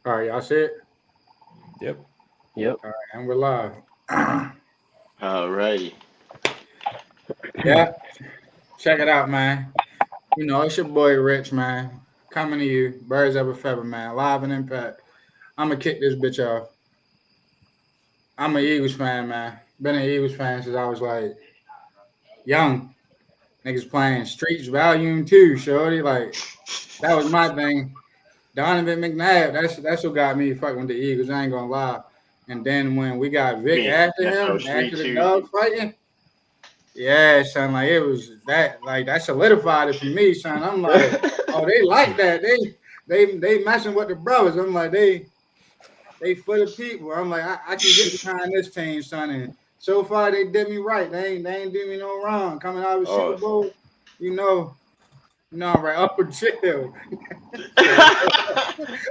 All right, y'all see it? Yep. Yep. All right, and we're live. Alrighty. Yeah, check it out, man. You know, it's your boy Rich, man. Coming to you, birds of a feather, man. Live and impact. I'm gonna kick this bitch off. I'm an Eagles fan, man. Been an Eagles fan since I was like young. Niggas playing Streets Volume 2, shorty. Like, that was my thing. Donovan McNabb, that's what got me fucking with the Eagles. I ain't gonna lie. And then when we got You Vic mean after NFL him, Street after the 2? dog fighting, yeah, son, like it was that, like that solidified it for me, son. I'm like, oh, they like that. They messing with the brothers. I'm like, they for the people. I'm like, I can get behind this team, son. And so far they did me right. They ain't did me no wrong. Coming out of the Super Awesome. Bowl, you know, I'm right up with chill. So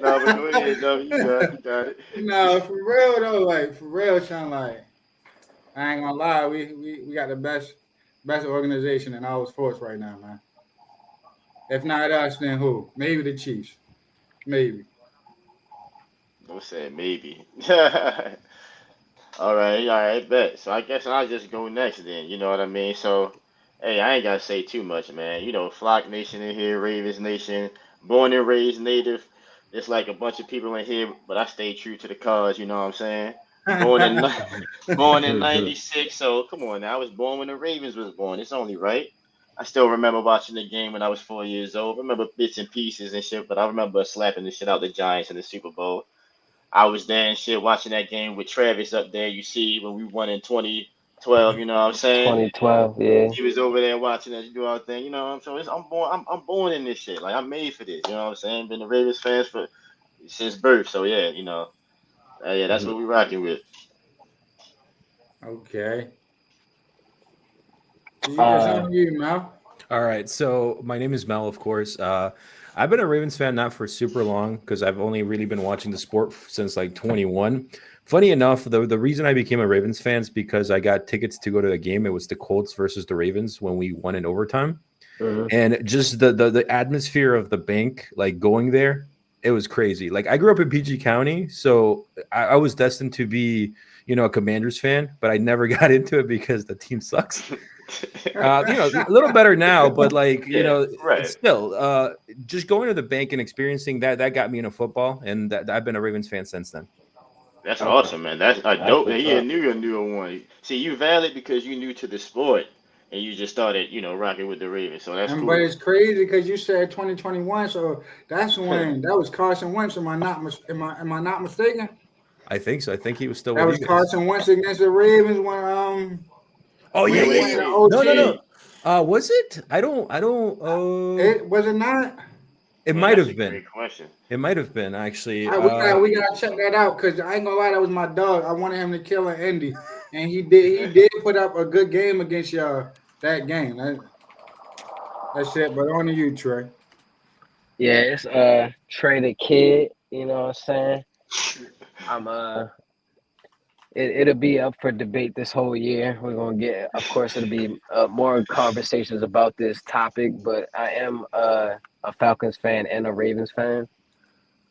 No, but go ahead, no, you got it, you got it. no, for real though, like for real, son. Like I ain't gonna lie, we got the best organization in all sports right now, man. If not us, then who? Maybe the Chiefs. Maybe. Don't say maybe. All right, bet. So I guess I'll just go next then. You know what I mean? So, hey, I ain't gotta say too much, man. You know, Flock Nation in here, Ravens Nation, born and raised native. It's like a bunch of people in here, but I stay true to the cause. You know what I'm saying? Born in ni- born in '96. So come on now, I was born when the Ravens was born. It's only right. I still remember watching the game when I was 4 years old. I remember bits and pieces and shit, but I remember slapping the shit out the Giants in the Super Bowl. I was there and shit watching that game with Travis up there. You see when we won in 2012. You know what I'm saying? 2012. Yeah. He was over there watching us do our thing. You know what I'm saying? I'm born. I'm born in this shit. Like I'm made for this. You know what I'm saying? Been a Ravens fans for since birth. So yeah, you know. Yeah, that's what we rocking with. Okay. It's Uh, on you, Mal. All right. So my name is Mel, of course. I've been a Ravens fan not for super long because I've only really been watching the sport since like 21. Funny enough, the reason I became a Ravens fan is because I got tickets to go to a game. It was the Colts versus the Ravens when we won in overtime, mhm. and just the atmosphere of the bank, like going there, it was crazy. Like I grew up in PG County, so I was destined to be, a Commanders fan, but I never got into it because the team sucks. A little better now, but like, Yeah, right. still, just going to the bank and experiencing that got me into football, and I've been a Ravens fan since then. That's Okay. awesome, man. That's a That's dope. what's He a up. new one. See, you valid because you new to the sport and you just started, rocking with the Ravens. So that's And but cool. it's crazy because you said 2021, so that's when that was Carson Wentz. Am I not mistaken? I think so. I think he was still That with was you guys. Carson Wentz against the Ravens Oh when yeah, Yeah, he when yeah, they went yeah. in the played. No, no, Yeah, no. OT. Was it? I don't. It was it not? It man, might that's a have been. great question. It might have been actually. We gotta check that out because I ain't gonna lie, that was my dog. I wanted him to kill an Indy, and he did put up a good game against y'all that game. That's it. But on to you, Trey. Yeah, it's Trey the Kid. You know what I'm saying? I'm it'll be up for debate this whole year. We're gonna get, of course, it'll be more conversations about this topic. But I am a Falcons fan and a Ravens fan.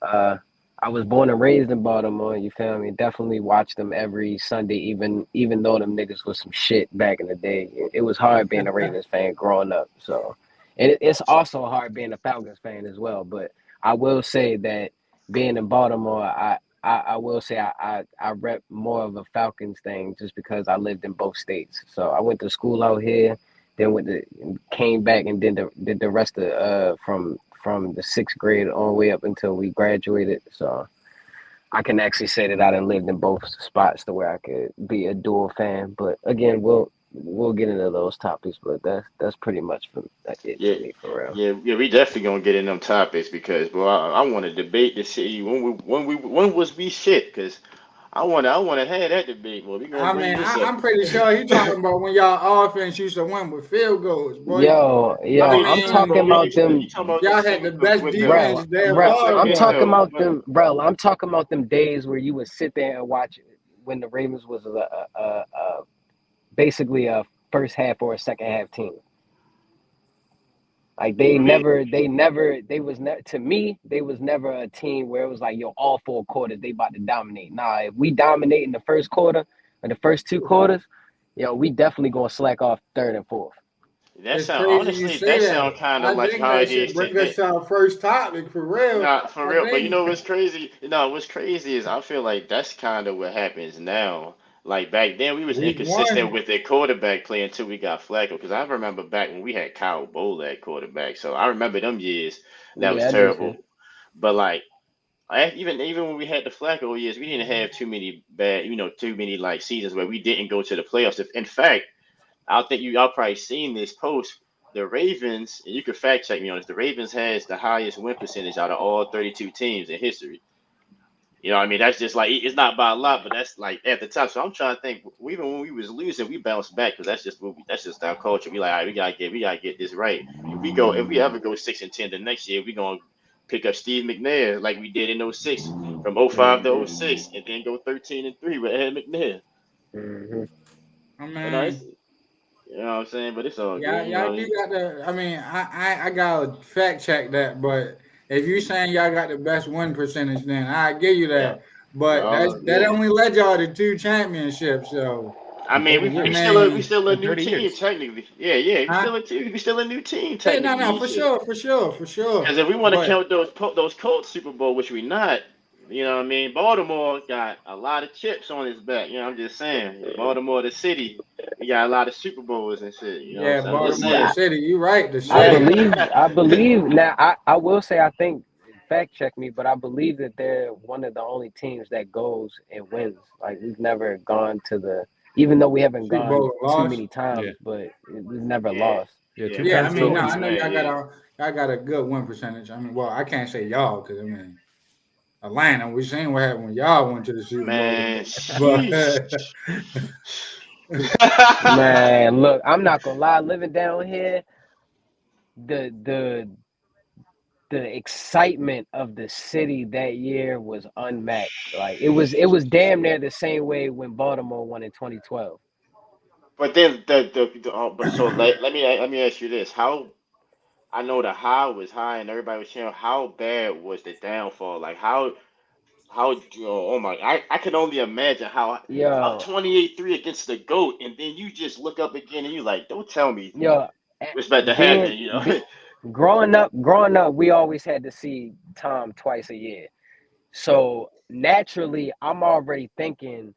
Uh, I was born and raised in Baltimore. You feel me? Definitely watch them every Sunday, even though them niggas was some shit back in the day. It was hard being a Ravens fan growing up. So, and it's also hard being a Falcons fan as well. But I will say that being in Baltimore, I will say I rep more of a Falcons thing just because I lived in both states. So I went to school out here, then came back and did the rest of from the sixth grade all the way up until we graduated. So I can actually say that I done lived in both spots to where I could be a dual fan. But again, we'll get into those topics. But that's pretty much it Yeah, for me for real. yeah. We definitely gonna get in them topics because, bro, I want to debate to see when was we shit? Because I wanna have that debate. Well, we gonna I bring mean, this up. I'm pretty sure he talking about when y'all offense used to win with field goals, boy. I Yo, mean, I'm yeah, I talking bro. mean, We about you them, talking about the y'all had the teams with, best with the bro, defense there of with the bro. all I'm second talking them. no, about but them, bro. I'm talking about them days where you would sit there and watch it when the Ravens was basically a first half or a second half team. Like to me, they was never a team where it was like, yo, all 4 quarters they about to dominate. Nah, if we dominate in the first quarter or the first 2 quarters, yo, we definitely gonna slack off third and fourth. That It's sound crazy you honestly, say that that. sound kind of I like think how that it should is bring today. us to our first topic for real. Not for I real, but you think. know what's crazy? What's crazy is I feel like that's kind of what happens now. Like back then, we was Week inconsistent one. with the quarterback play until we got Flacco. Because I remember back when we had Kyle Bowl at quarterback, so I remember them years. That was Yeah, I do too. terrible. But like, even when we had the Flacco years, we didn't have too many bad, too many like seasons where we didn't go to the playoffs. If in fact, I think y'all probably seen this post. The Ravens, and you can fact check me on this. The Ravens has the highest win percentage out of all 32 teams in history. You know what I mean? That's just like it's not by a lot, but that's like at the top. So I'm trying to think. Even when we was losing, we bounced back because that's just our culture. We like, all right, we gotta get this right. If we ever go 6-10 the next year, we gonna pick up Steve McNair like we did in '06 from '05 to '06, and then go 13-3 with Ed McNair. Hmm. I But no, it's, mean, you know what I'm saying. But it's all y'all, good. y'all do got the. I mean, I gotta fact check that, but if you saying y'all got the best win percentage, then I give you Yeah, that. But that yeah. only led y'all to 2 championships. So I In mean, 30 we years. still we I mean, still a In new 30 team years. technically. Yeah. huh? We still a new team Yeah, no, technically no, and for shit. sure, for sure, for sure. Because if we want to But count those Colts Super Bowl, which we not, you know what I mean? Baltimore got a lot of chips on his back. You know, I'm just saying. Baltimore, the city, he got a lot of Super Bowls and shit. You know what I'm yeah, saying? I'm just Baltimore, the Yeah, saying. city. You right, the I city. believe. I believe. Now, I will say. I think. Fact check me, but I believe that they're one of the only teams that goes and wins. Like we've never gone to the, even though we haven't Super gone Bowl too loss. many Yeah. times, but we've never Yeah, lost. Yeah. yeah, Two we Yeah, I got times mean, no, total. I trophies, know man. Yeah. y'all got a good win percentage. I mean, well, I can't say y'all because I mean Atlanta. We seen what happened when y'all went to the Super Bowl, Man, but sheesh. Man, look, I'm not gonna lie. Living down here, the the the excitement of the city that year was unmatched. Like it was damn near the same way when Baltimore won in 2012. But then but so let me ask you this: How I know the high was high and everybody was cheering. How bad was the downfall? Like oh my, I can only imagine how up Yo, 28-3 against the GOAT, and then you just look up again and you like, don't tell me yo, what's about to being happen, be, growing up, we always had to see Tom twice a year. So naturally, I'm already thinking,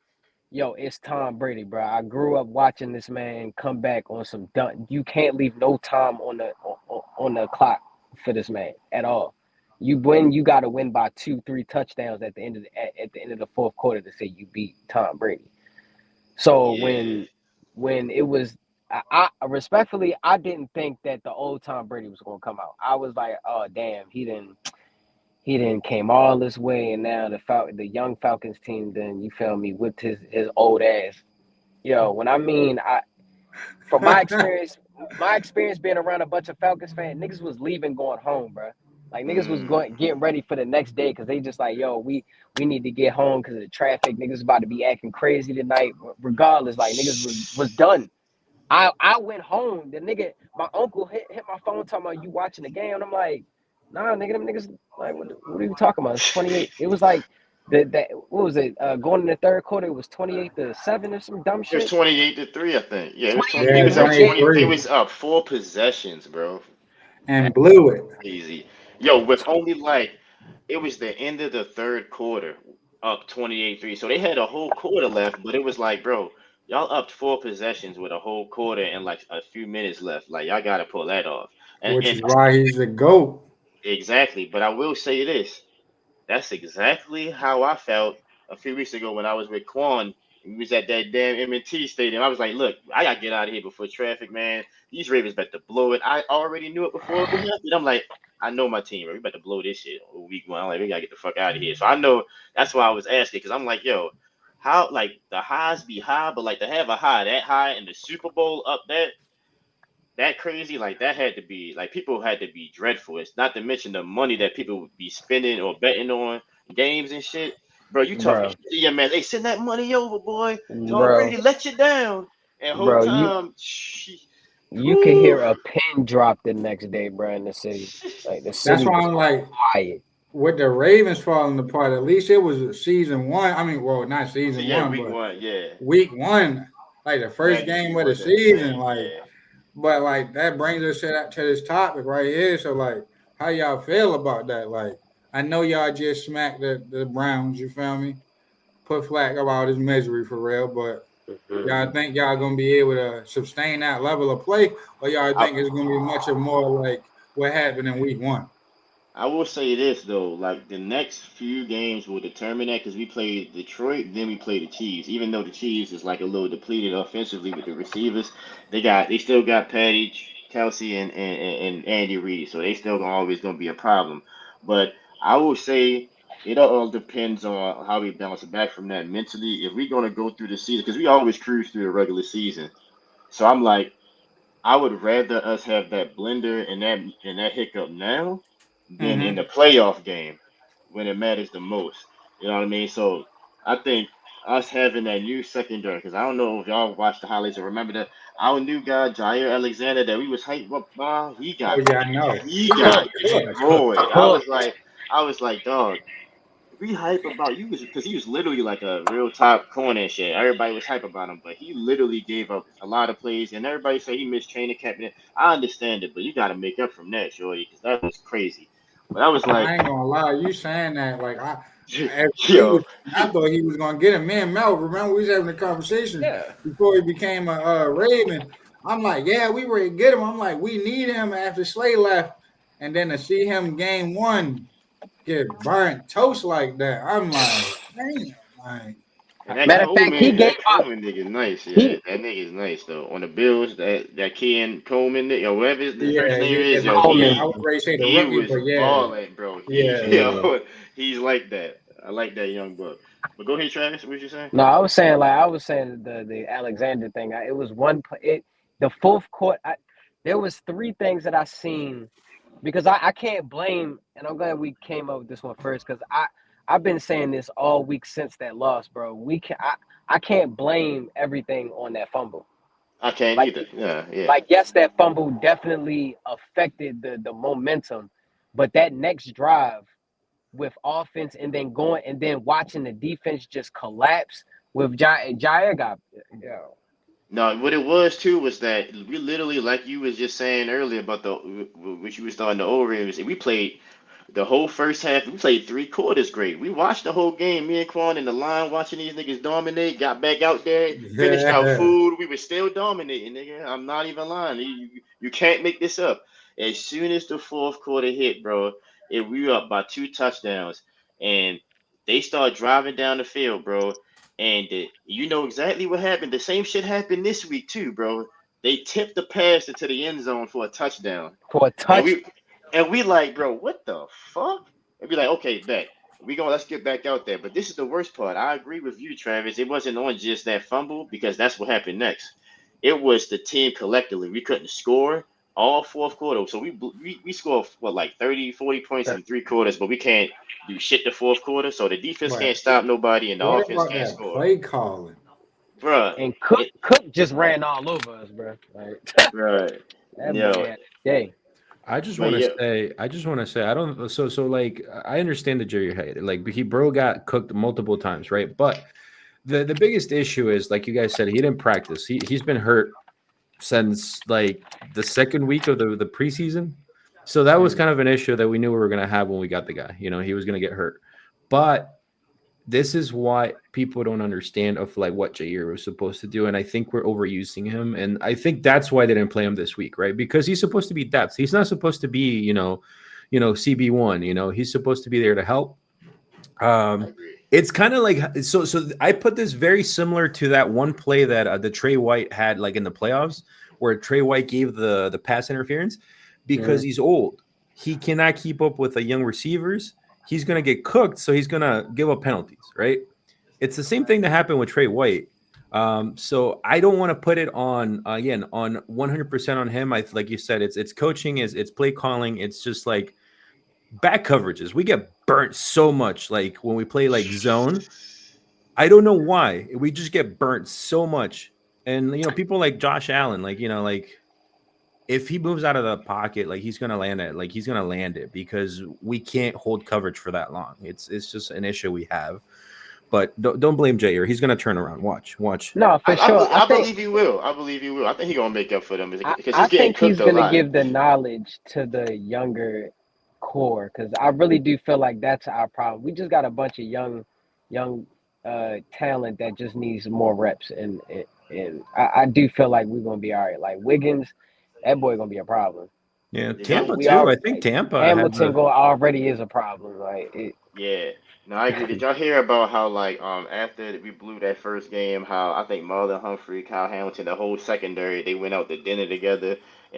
yo, it's Tom Brady, bro. I grew up watching this man come back on some done. You can't leave no time on the clock for this man at all. You win, you got to win by 2, 3 touchdowns at the end of at the end of the fourth quarter to say you beat Tom Brady. So Yeah. when it was, I respectfully, I didn't think that the old Tom Brady was gonna come out. I was like, oh damn, he didn't came all this way, and now the young Falcons team, then you feel me, whipped his old ass. Yo, when I mean, from my experience being around a bunch of Falcons fans, niggas was leaving, going home, bro. Like niggas was Mm. going getting ready for the next day because they just like, yo, we need to get home because of the traffic. Niggas about to be acting crazy tonight. Regardless, like niggas was done. I went home. The nigga, my uncle hit my phone talking about you watching the game. And I'm like, nah, nigga, them niggas like what are you talking about? It's 28. It was like that what was it? Going in the third quarter, it was 28-7 or some dumb It was shit. 28-3, I think. Yeah, it was 20. They 28 to yeah, was 3. up Yeah. 20. They 23 was up 4 possessions, bro. and blew it. Easy. Yo, with only like it was the end of the third quarter, up 28-3. So they had a whole quarter left, but it was like, bro, y'all up 4 possessions with a whole quarter and like a few minutes left. Like y'all gotta pull that off. Which And is why he's the GOAT. exactly. But I will say this. That's exactly how I felt a few weeks ago when I was with Quan. We was at that damn M&T stadium. I was like, look, I gotta get out of here before traffic, man. These Ravens about to blow it. I already knew it before it happened. I'm like, I know my team, bro. We about to blow this shit week one. I'm like, we gotta get the fuck out of here. So I know that's why I was asking, because I'm like, yo, how like the highs be high, but like to have a high that high in the Super Bowl up that crazy, like that had to be like people had to be dreadful. It's not to mention the money that people would be spending or betting on games and shit. Bro, you talking Bro, shit to your man. They send that money over, boy. Tom bro, Brady let you down. And whole bro, you time, you could hear a pin drop the next day, bro, in the city. Like the That's city why was I'm like, quiet. with the Ravens falling apart, at least it was season one. I mean, well, not season Yeah, one, week but one, yeah. week one, like the first Magnitude game of the wasn't the season, same. like. Yeah. But like that brings us to this topic right here. So like, how y'all feel about that? Like, I know y'all just smacked the Browns. You feel me? Put flack about his misery for real, but y'all Mhm. think y'all gonna be able to sustain that level of play, or y'all I, think it's gonna be much of more like what happened in week one? I will say this though, like the next few games will determine that because we play Detroit, then we play the Chiefs. Even though the Chiefs is like a little depleted offensively with the receivers, they still got Patty, Kelsey, and Andy Reid, so they still always gonna be a problem. But I will say it all depends on how we bounce back from that mentally. If we're gonna go through the season, because we always cruise through the regular season, so I'm like. I would rather us have that blender and that hiccup now than in the Mm-hmm. playoff game when it matters the most. You know what I mean? So I think us having that new secondary, because I don't know if y'all watched the highlights or remember that our new guy Jair Alexander that we was hyped up by, Oh yeah, I know. he He got got Cook, cooked. destroyed. Cook. I was like, dog we hype about you was because he was literally like a real top corner and shit. Everybody was hype about him, but he literally gave up a lot of plays, and everybody say he missed training camp. And I understand it, but you got to make up from that, shorty, because that was crazy. But I was like, I ain't gonna lie, you saying that like as he was, yo, I thought he was gonna get him. Me and Mel, remember we was having a conversation Yeah. before he became a Raven. I'm like, yeah, we were to get him. I'm like, we need him after Slay left, and then to see him game one get burnt toast like that, I'm like, damn, like and that Matter of fact, he gave up. Coleman nigga nice, yeah, He that nigga's nice though. On the Bills, that Ken Coleman, or whatever his first yeah, name he, is, yo, Coleman. I would ready to say the he rookie, was but yeah, balling, bro. yeah. Yeah. He's like that. I like that young buck. But go ahead, Travis. What you saying? No, I was saying the Alexander thing. It was the fourth quarter. There was three things that I seen because I can't blame, and I'm glad we came up with this one first because I've been saying this all week since that loss, bro. I can't blame everything on that fumble. I can't Like either. Yeah, yeah. like yes, that fumble definitely affected the momentum, but that next drive with offense and then going and then watching the defense just collapse with Jair got yo. No, what it was too was that we literally, like you was just saying earlier about the which you was starting the over. We played the whole first half. We played 3 quarters great. We watched the whole game. Me and Quan in the line watching these niggas dominate. Got back out there, finished our food. We were still dominating, nigga. I'm not even lying. You can't make this up. As soon as the fourth quarter hit, bro, we were up by 2 touchdowns, and they start driving down the field, bro. And you know exactly what happened. The same shit happened this week too, bro. They tipped the pass into the end zone for a touchdown, For a and touch. we like, bro, what the fuck? And be like, okay, bet let's get back out there. But this is the worst part. I agree with you, Travis. It wasn't on just that fumble because that's what happened next. It was the team collectively. We couldn't score all fourth quarter. So we scored what like 30, 40 points in 3 quarters, but we can't do shit the fourth quarter. So the defense But can't stop nobody and the what offense about can't that score. play calling? Bruh, And it, Cook just ran all over us, bro. Like bruh, that yo, boy had a day. but yeah, I just want to say, I don't, so like, I understand the jury head, like, bro got cooked multiple times, right? But the biggest issue is, like you guys said, he didn't practice. He's been hurt since like the second week of the preseason. So that was Mm. kind of an issue that we knew we were going to have when we got the guy. You know, he was going to get hurt. But this is why people don't understand of like what Jair was supposed to do. And I think we're overusing him. And I think that's why they didn't play him this week, right? Because he's supposed to be depth. He's not supposed to be, CB1, he's supposed to be there to help. I Um, agree. it's kind of like so. I put this very similar to that one play that the Trey White had like in the playoffs, where Trey White gave the pass interference because Mhm. he's old. He cannot keep up with the young receivers. He's gonna get cooked, so he's gonna give up penalties. Right? It's the same thing that happened with Trey White. So I don't want to put it on again on 100% on him. Like you said, it's coaching, it's play calling. It's just like back coverages. We get burnt so much. Like when we play like zone, I don't know why we just get burnt so much. And people like Josh Allen, like if he moves out of the pocket, like he's gonna land it, because we can't hold coverage for that long. It's just an issue we have. But don't blame Jair. He's gonna turn around. Watch. No, for sure. I believe he will. I believe he will. I think he's gonna make up for them because I he's getting think he's cooked a gonna lot. give the knowledge to the younger core because I really do feel like that's our problem. We just got a bunch of young talent that just needs more reps, and I do feel like we're gonna be all right. Like Wiggins, that boy gonna be a problem. Yeah, Did y'all, Tampa We too. are I think Tampa has Hamilton a. go already is a problem. Like it, yeah. No, I agree. Did y'all hear about how like after we blew that first game, how I think Marlon Humphrey, Kyle Hamilton, the whole secondary, they went out to dinner together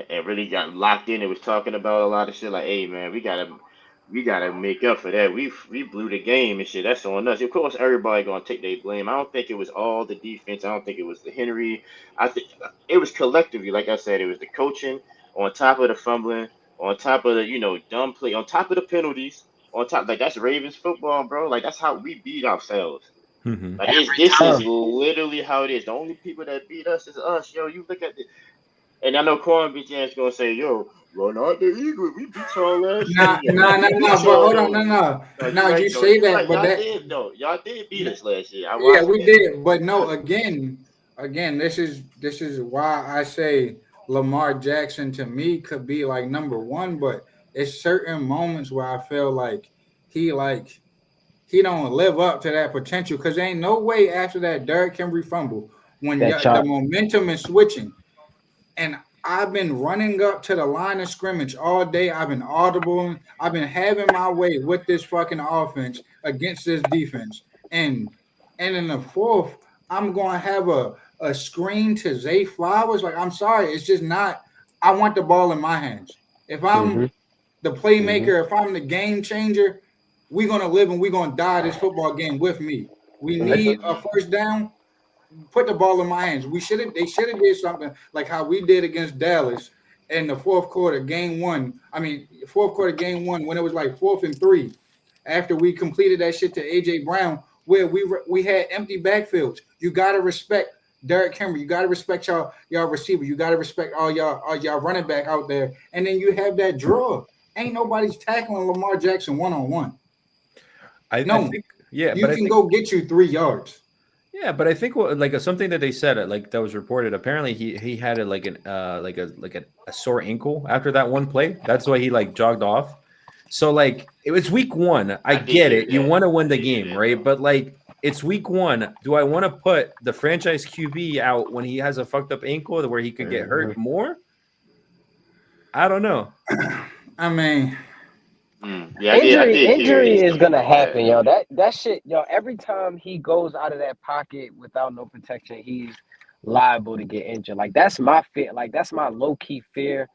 and really got locked in and was talking about a lot of shit like, hey man, we gotta make up for that. We blew the game and shit. That's on us. Of course, everybody gonna take their blame. I don't think it was all the defense. I don't think it was the Henry. I think it was collectively. Like I said, it was the coaching on top of the fumbling, on top of the dumb play, on top of the penalties, on top like that's Ravens football, bro. Like that's how we beat ourselves. Mhm. Like every this is time. literally how it is. The only people that beat us is us, yo. You look at it, and I know Corn BJ's gonna say, yo, run out the Eagles. We beat y'all last Nah, year. nah, nah, We beat nah. But y'all hold on, though. no, no. No, you're Now you right though. say You're that, right. but Y'all that, did though. Y'all did beat us last year. I yeah, watched the we game. did. But no, again, this is why I say Lamar Jackson to me could be like number one. But it's certain moments where I feel he like he don't live up to that potential because ain't no way after that Derrick Henry fumble when That the chart. momentum is switching. And I've been running up to the line of scrimmage all day. I've been audible. I've been having my way with this fucking offense against this defense. And in the fourth, I'm going to have a screen to Zay Flowers. Like, I'm sorry. It's just not. I want the ball in my hands. If Hmm. I'm the Hmm. playmaker, if I'm the game changer, we're going to live and we're going to die this football game with me. We need a Mhm. first down, put the ball in my hands. They should have did something like how we did against Dallas in the fourth quarter, game one. I mean, fourth quarter, game one, when it was like 4th and 3, after we completed that shit to AJ Brown, where we had empty backfields. You gotta respect Derrick Henry. You gotta respect y'all receiver. You gotta respect all y'all running back out there. And then you have that draw. Ain't nobody's tackling Lamar Jackson 1-on-1. I No, think yeah, you but I can think go get you 3 yards. yeah, but I think like something that they said like that was reported. Apparently, he had a, like an a sore ankle after that one play. That's why he like jogged off. So like it was week one. I I did get hear it. You that. want to I win the did hear game, that right? though. But like it's week one. Do I want to put the franchise QB out when he has a fucked up ankle where he could get Hmm. hurt more? I don't know. I mean, Yeah, I Injury, did hear injury is something gonna about that. happen, yo. That shit, yo. Every time he goes out of that pocket without no protection, he's liable to get injured. Like that's my fear. Like that's my low key fear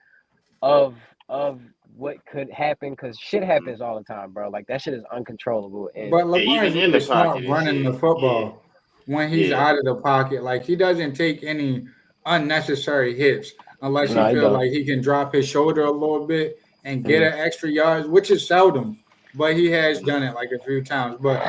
of of what could happen because shit Hmm. happens all the time, bro. Like that shit is uncontrollable. And but Yeah, Lamar is even in the really smart pocket and running the shit. Yeah, football when he's yeah. out of the pocket. Like he doesn't take any unnecessary hits unless he no, he feel don't. like he can drop his shoulder a little bit and get Mm. an extra yards, which is seldom. But he has Mhm. done it like a few times. But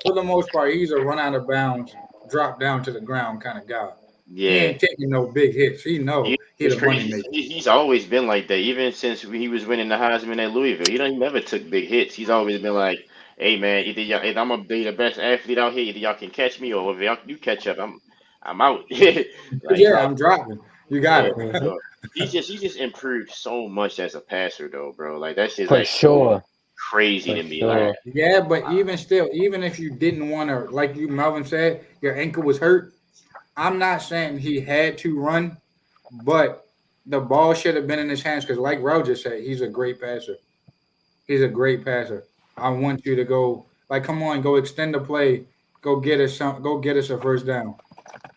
for the most part, he's a run out of bounds, drop down to the ground kind of guy. He Yeah. ain't taking no big hits. He know he It's the money crazy. maker. He's always been like that, even since he was winning the Heisman at Louisville. He never took big hits. He's always been like, "Hey man, if I'm gonna be the best athlete out here, either y'all can catch me, or if y'all you catch up, I'm out." Like Yeah, so, I'm dropping. You got yeah. it. Hmm. So he just improved so much as a passer, though, bro. Like that shit's For like so sure, crazy for to me. Like, sure. Yeah, but even still, even if you didn't want to, like you Melvin said, your ankle was hurt. I'm not saying he had to run, but the ball should have been in his hands because, like Roger said, he's a great passer. He's a great passer. I want you to go, like, come on, go extend the play, go get us a first down.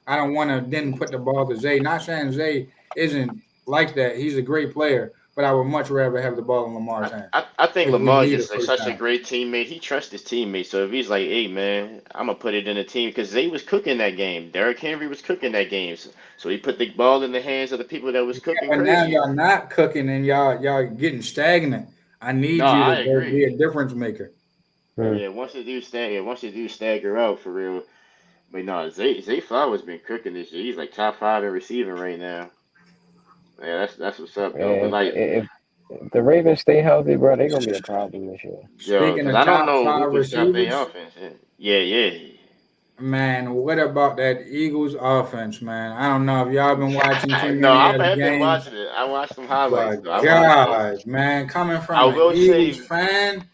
I don't want to then put the ball to Zay. Not saying Zay isn't like that. He's a great player, but I would much rather have the ball in Lamar's hands I think because we Lamar is need a just like first such a down. great teammate. He trusts his teammates. So if he's like, "Hey man, I'm gonna put it in the team," because they was cooking that game. Derrick Henry was cooking that game. So he put the ball in the hands of the people that was cooking But now crazy. y'all not cooking and y'all getting stagnant. I No, need you to I go be agree. a difference maker. Mm. Yeah, once you do stagger out for real. But no, Zay Flowers been cooking this year. He's like top 5 in receiving right now. Yeah, that's what's up, though. But And like, if the Ravens stay healthy, bro, they're gonna be a problem this year. yo, Speaking because of I don't top know who five can stop their receivers, offense. Yeah. man, what about that Eagles offense, man? I don't know if y'all been watching too No, many I of the have been games, watching it. I watched some highlights but though. I watched it. God, man, coming I from an will Eagles say, fan,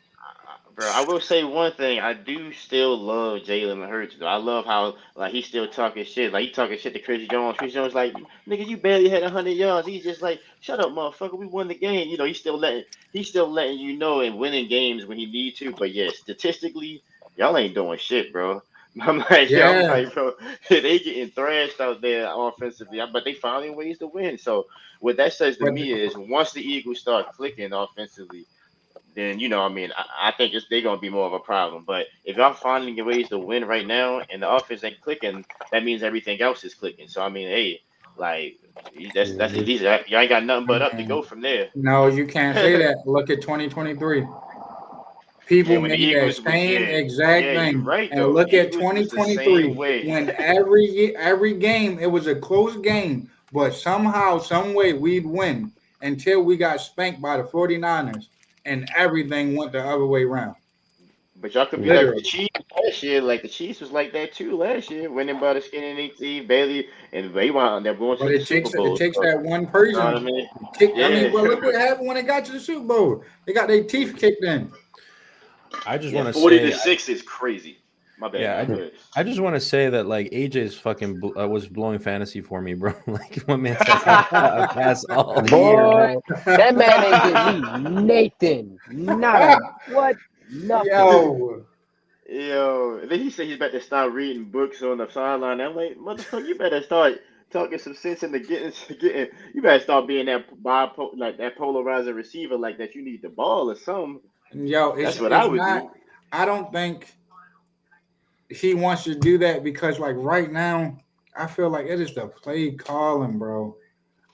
bro, I will say one thing. I do still love Jalen Hurts though. I love how like he's still talking shit. Like he talking shit to Chris Jones. Chris Jones like, nigga, you barely had 100 yards. He's just like, shut up, motherfucker. We won the game. You know, he's still letting you know and winning games when he need to. But yeah, statistically, y'all ain't doing shit, bro. I'm yeah. like, bro, they getting thrashed out there offensively, but they finding ways to win. So what that says to But me is once the Eagles start clicking offensively, then I mean, I think they're gonna be more of a problem. But if y'all finding ways to win right now and the offense ain't clicking, that means everything else is clicking. So I mean, hey, like that's Mhm. these y'all ain't got nothing I but up to mean, go from there. no, you can't say that. Look at 2023. Yeah, People when the made that Eagles was same yeah, exact you thing. right And though. look at Eagles was the same 2023 way. when every game it was a close game, but somehow, some way we'd win until we got spanked by the 49ers and everything went the other way around. But y'all could be like the Literally. Chiefs last year. Like the Chiefs was like that too last year, winning by the skin and their teeth. Bailey and they wound up going to But the it Super takes it Bowl. takes So that one you know what I person mean? to kick. I mean, Yeah. well, look what happened when they got to the Super Bowl. They got their teeth kicked in. I just Yeah, want to 40 to say, 6 is crazy. My bad, yeah, man. Go ahead. I just want to say that like AJ's fucking was blowing fantasy for me, bro. Like one man says I caught a pass all year, Boy, bro. that man ain't get me Nathan. Not a what? Nothing. Yo, Yo, and then he said he's about to start reading books on the sideline. I'm like, motherfucker, you better start talking some sense into getting. You better start being like that polarizing receiver, like that. You need the ball or something. yo, That's what I it's would not. do. I don't think he wants to do that because, like, right now, I feel like it is the play calling, bro.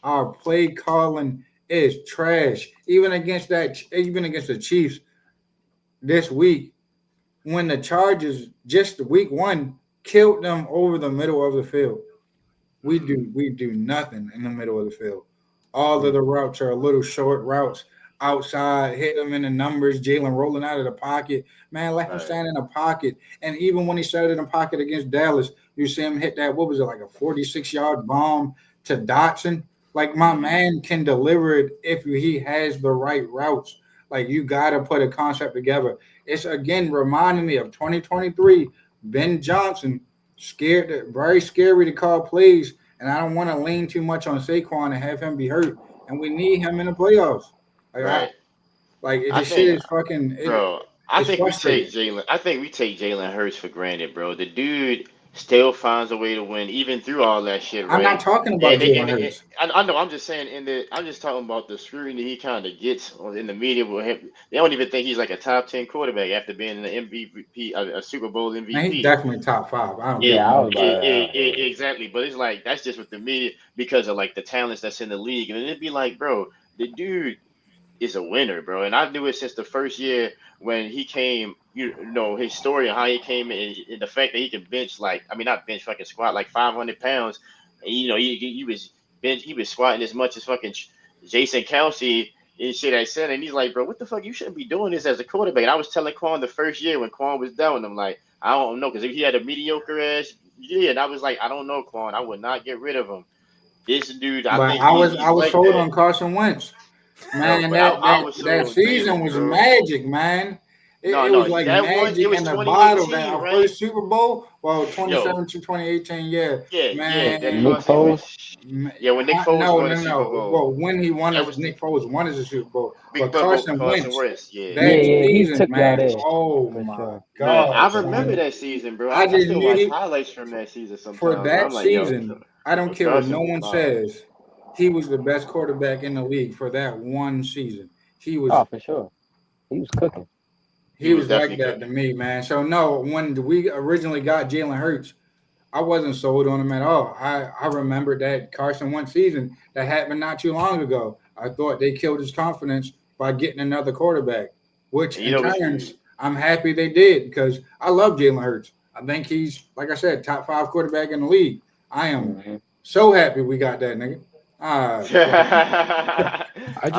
Our play calling is trash. Even against the Chiefs this week, when the Chargers just week one killed them over the middle of the field. Hmm. We do nothing in the middle of the field. All of the routes are little short routes outside, hit them in the numbers. Jalen rolling out of the pocket. Man, let him Right. stand in the pocket. And even when he started in the pocket against Dallas, you see him hit that, what was it, like a 46-yard bomb to Dotson? Like, my Hmm. man can deliver it if he has the right routes. Like, you got to put a concept together. It's, again, reminding me of 2023, Ben Johnson, very scary to call plays, and I don't want to lean too much on Saquon and have him be hurt. And we need him in the playoffs. Like Right. I this shit think, is fucking bro. I it's think we take frustrating. Jalen. I think we take Jalen Hurts for granted, bro. The dude still finds a way to win, even through all that shit, I'm not right? talking about And, they, Jalen and Hurts. I know. I'm just saying. I'm just talking about the scrutiny he kind of gets in the media with him. They don't even think he's like a top 10 quarterback after being an MVP, a Super Bowl Man, he's MVP. definitely top five. I don't Yeah, care Yeah, what I was nobody about says. exactly. But it's like that's just with the media because of like the talents that's in the league, and it'd be like, bro, the dude is a winner, bro. And I knew it since the first year when he came. You know his story and how he came in, and the fact that he can bench like, I mean, not bench, fucking squat like 500 pounds. And he was squatting as much as fucking Jason Kelsey and shit I said. And he's like, bro, what the fuck? You shouldn't be doing this as a quarterback. And I was telling Quan the first year when Quan was down, I'm like, I don't know, because if he had a mediocre ass year, and I was like, I don't know, Quan, I would not get rid of him. This dude, I But think he's I was like sold that. on Carson Wentz. No, Man, but I was that so season Jalen, was bro. magic, man. No, It no, was like that one, it magic was in the bottle. That 2018, our right? first Super Bowl, well, Yo, 2017 to 2018, yeah, yeah, that man. Nick Carson Foles. Wentz. Yeah, when Nick Foles No, won no, the Super no. Bowl, Well, when he won that his was the Nick Foles won as a Super Bowl, big but bubble Carson Carson Wentz Wentz. Yeah, Yeah, that yeah, he season, took y'all man. there Oh for my sure. man, I God, remember son. that season, bro. I I just still watch knew highlights from that season for sometimes, bro. that I'm like, season. I don't yo, care what no Carson was one fine. says. He was the best quarterback in the league for that one season. He was Oh, for sure. He was cooking. He he was was like definitely that to cooking. me, man. So no, when we originally got Jalen Hurts, I wasn't sold on him at all. I remember that Carson Wentz season that happened not too long ago. I thought they killed his confidence by getting another quarterback, which And you in know what's turns I'm happy they did because I love Jalen Hurts. I think he's, like I said, top five quarterback in the league. I am Hmm. so happy we got that nigga. I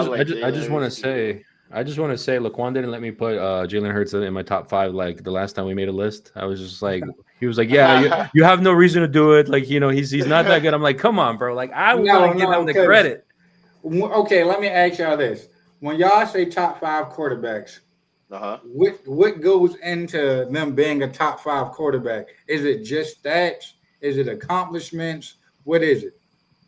like I just Jalen want to Hurts too. say, Laquan didn't let me put Jalen Hurts in my top 5 like the last time we made a list. I was just like, he was like, yeah, you have no reason to do it. Like, he's not that good. I'm like, come on, bro. Like, I want No, to give him no, the because credit. okay, let me ask y'all this: when y'all say top 5 quarterbacks, Uh-huh. what goes into them being a top 5 quarterback? Is it just stats? Is it accomplishments? What is it?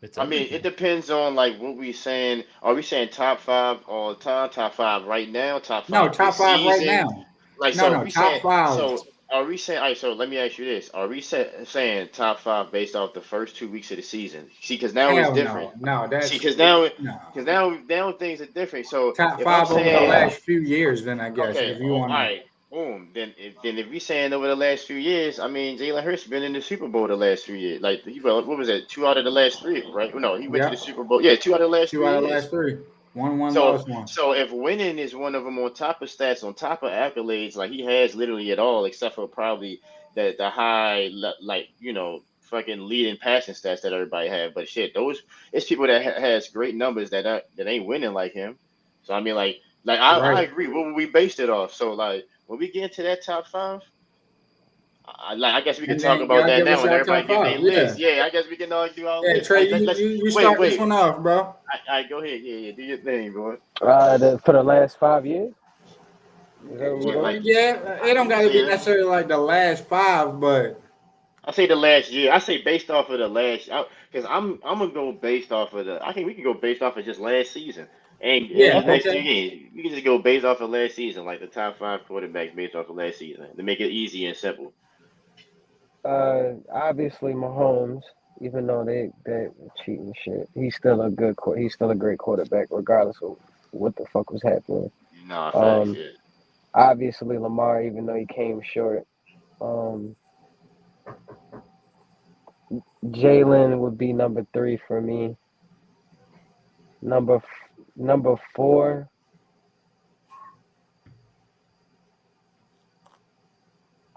It's I mean, it everything. depends on like what we saying. Are we saying top 5 all the time? Top 5 right now? Top No, 5 top 5 right preseason? now. Like, No, so no, we saying, top 5. so are we saying, all right, so let me ask you this. Are we saying top 5 based off the first 2 weeks of the season? See, because now it's Hell different. no, no, See, that's because now, no. now things are different. So Top if I'm 5 over the saying, last few years, then I guess okay, if you all want to. right, boom, then if we saying over the last few years, I mean, Jalen Hurts been in the Super Bowl the last 3 years. Like, what was that? 2 out of the last 3, right? No, he went to the Yep, Super Bowl. Yeah, 2 out of the last 2 three out of the years. last 3. One So, lost one. so if winning is one of them on top of stats, on top of accolades, like he has literally it all, except for probably the high, like fucking leading passing stats that everybody have. But shit, those it's people that has great numbers that ain't winning like him. So I mean, like I Right. agree. What would we based it off? So like when we get into that top 5. I guess we can And talk then about y'all that give now us when y'all everybody top give 5. their Yeah. list. Yeah, I guess we can all do our Yeah, list. Trey, Let's you wait, start this wait. one off, bro. Go ahead. Yeah. Do your thing, bro. For the last 5 years, is that what we're Yeah, doing? like Yeah, it don't you can got to be say that. necessarily like the last 5, but I say the last year. I say based off of the last, because I'm gonna go based off of the. I think we can go based off of just last season and yeah, these Okay. next few okay. games. We can just go based off of last season, like the top 5 quarterbacks based off of last season, to make it easy and simple. Obviously Mahomes, even though they cheating shit, he's still a great quarterback regardless of what the fuck was happening. Nah, facts. Um, Yeah. Obviously Lamar, even though he came short. Um, Jalen would be number 3 for me. Number 4.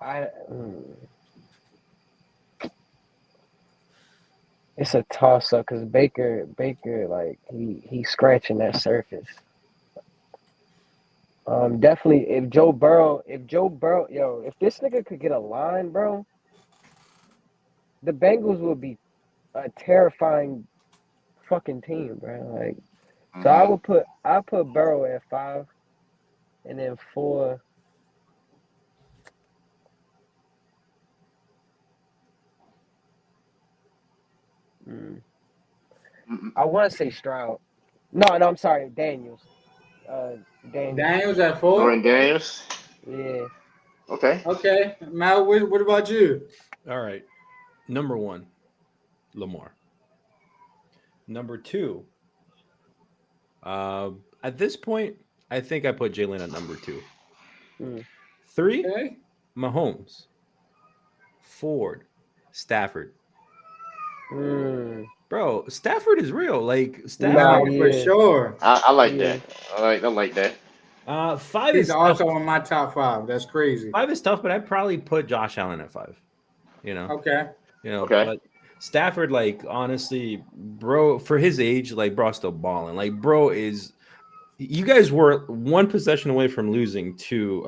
I It's a toss up because Baker like he's scratching that surface. Definitely if this nigga could get a line, bro, the Bengals would be a terrifying fucking team, bro. Like, so Hmm. I put Burrow at 5, and then 4. Mm, I want to say Stroud. No, no, I'm sorry, Daniels. Daniels. Daniels at Lauren 4. Daniels. Yeah. Okay. Okay, Mal, what about you? All right. Number 1, Lamar. Number 2, at this point, I think I put Jalen at number 2. Mm, 3, Okay, Mahomes. Ford, Stafford. mm. Bro, Stafford is real. Like Nah, no, Stafford. he for is. sure. I like He that. is. I like that. 5 He's is tough. also in my top 5. That's crazy. 5 is tough, but I'd probably put Josh Allen at 5. You know, Okay, Okay. but Stafford, like honestly, bro, for his age, like bro, still balling. Like bro is. You guys were one possession away from losing to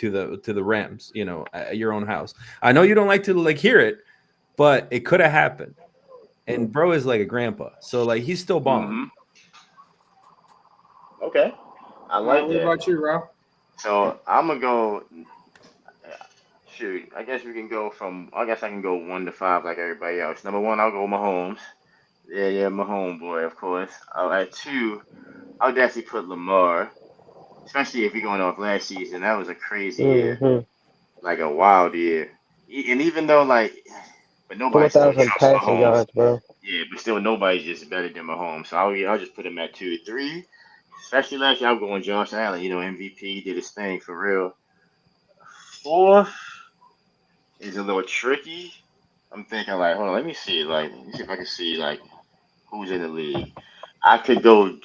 the Rams. At your own house. I know you don't like to like hear it, but it could have happened. And Mm. bro is like a grandpa, so like he's still balling. Hmm. Okay. I like what that. about you, Rob? So I'm gonna go. Shoot, I guess we can go from. I guess I can go 1 to 5 like everybody else. Number 1, I'll go Mahomes. Yeah, Mahomes boy, of course. At 2, I'll definitely put Lamar, especially if you're going off last season. That was a crazy year, Mm-hmm. like a wild year. And even though but nobody still 4,000 trumps passing Mahomes. yards, bro. Yeah, but still nobody's just better than Mahomes. So I'll just put him at 2, 3. Especially last year, I'm going Josh Allen. MVP did his thing for real. 4 is a little tricky. I'm thinking like, hold on, let me see if I can see who's in the league. I could go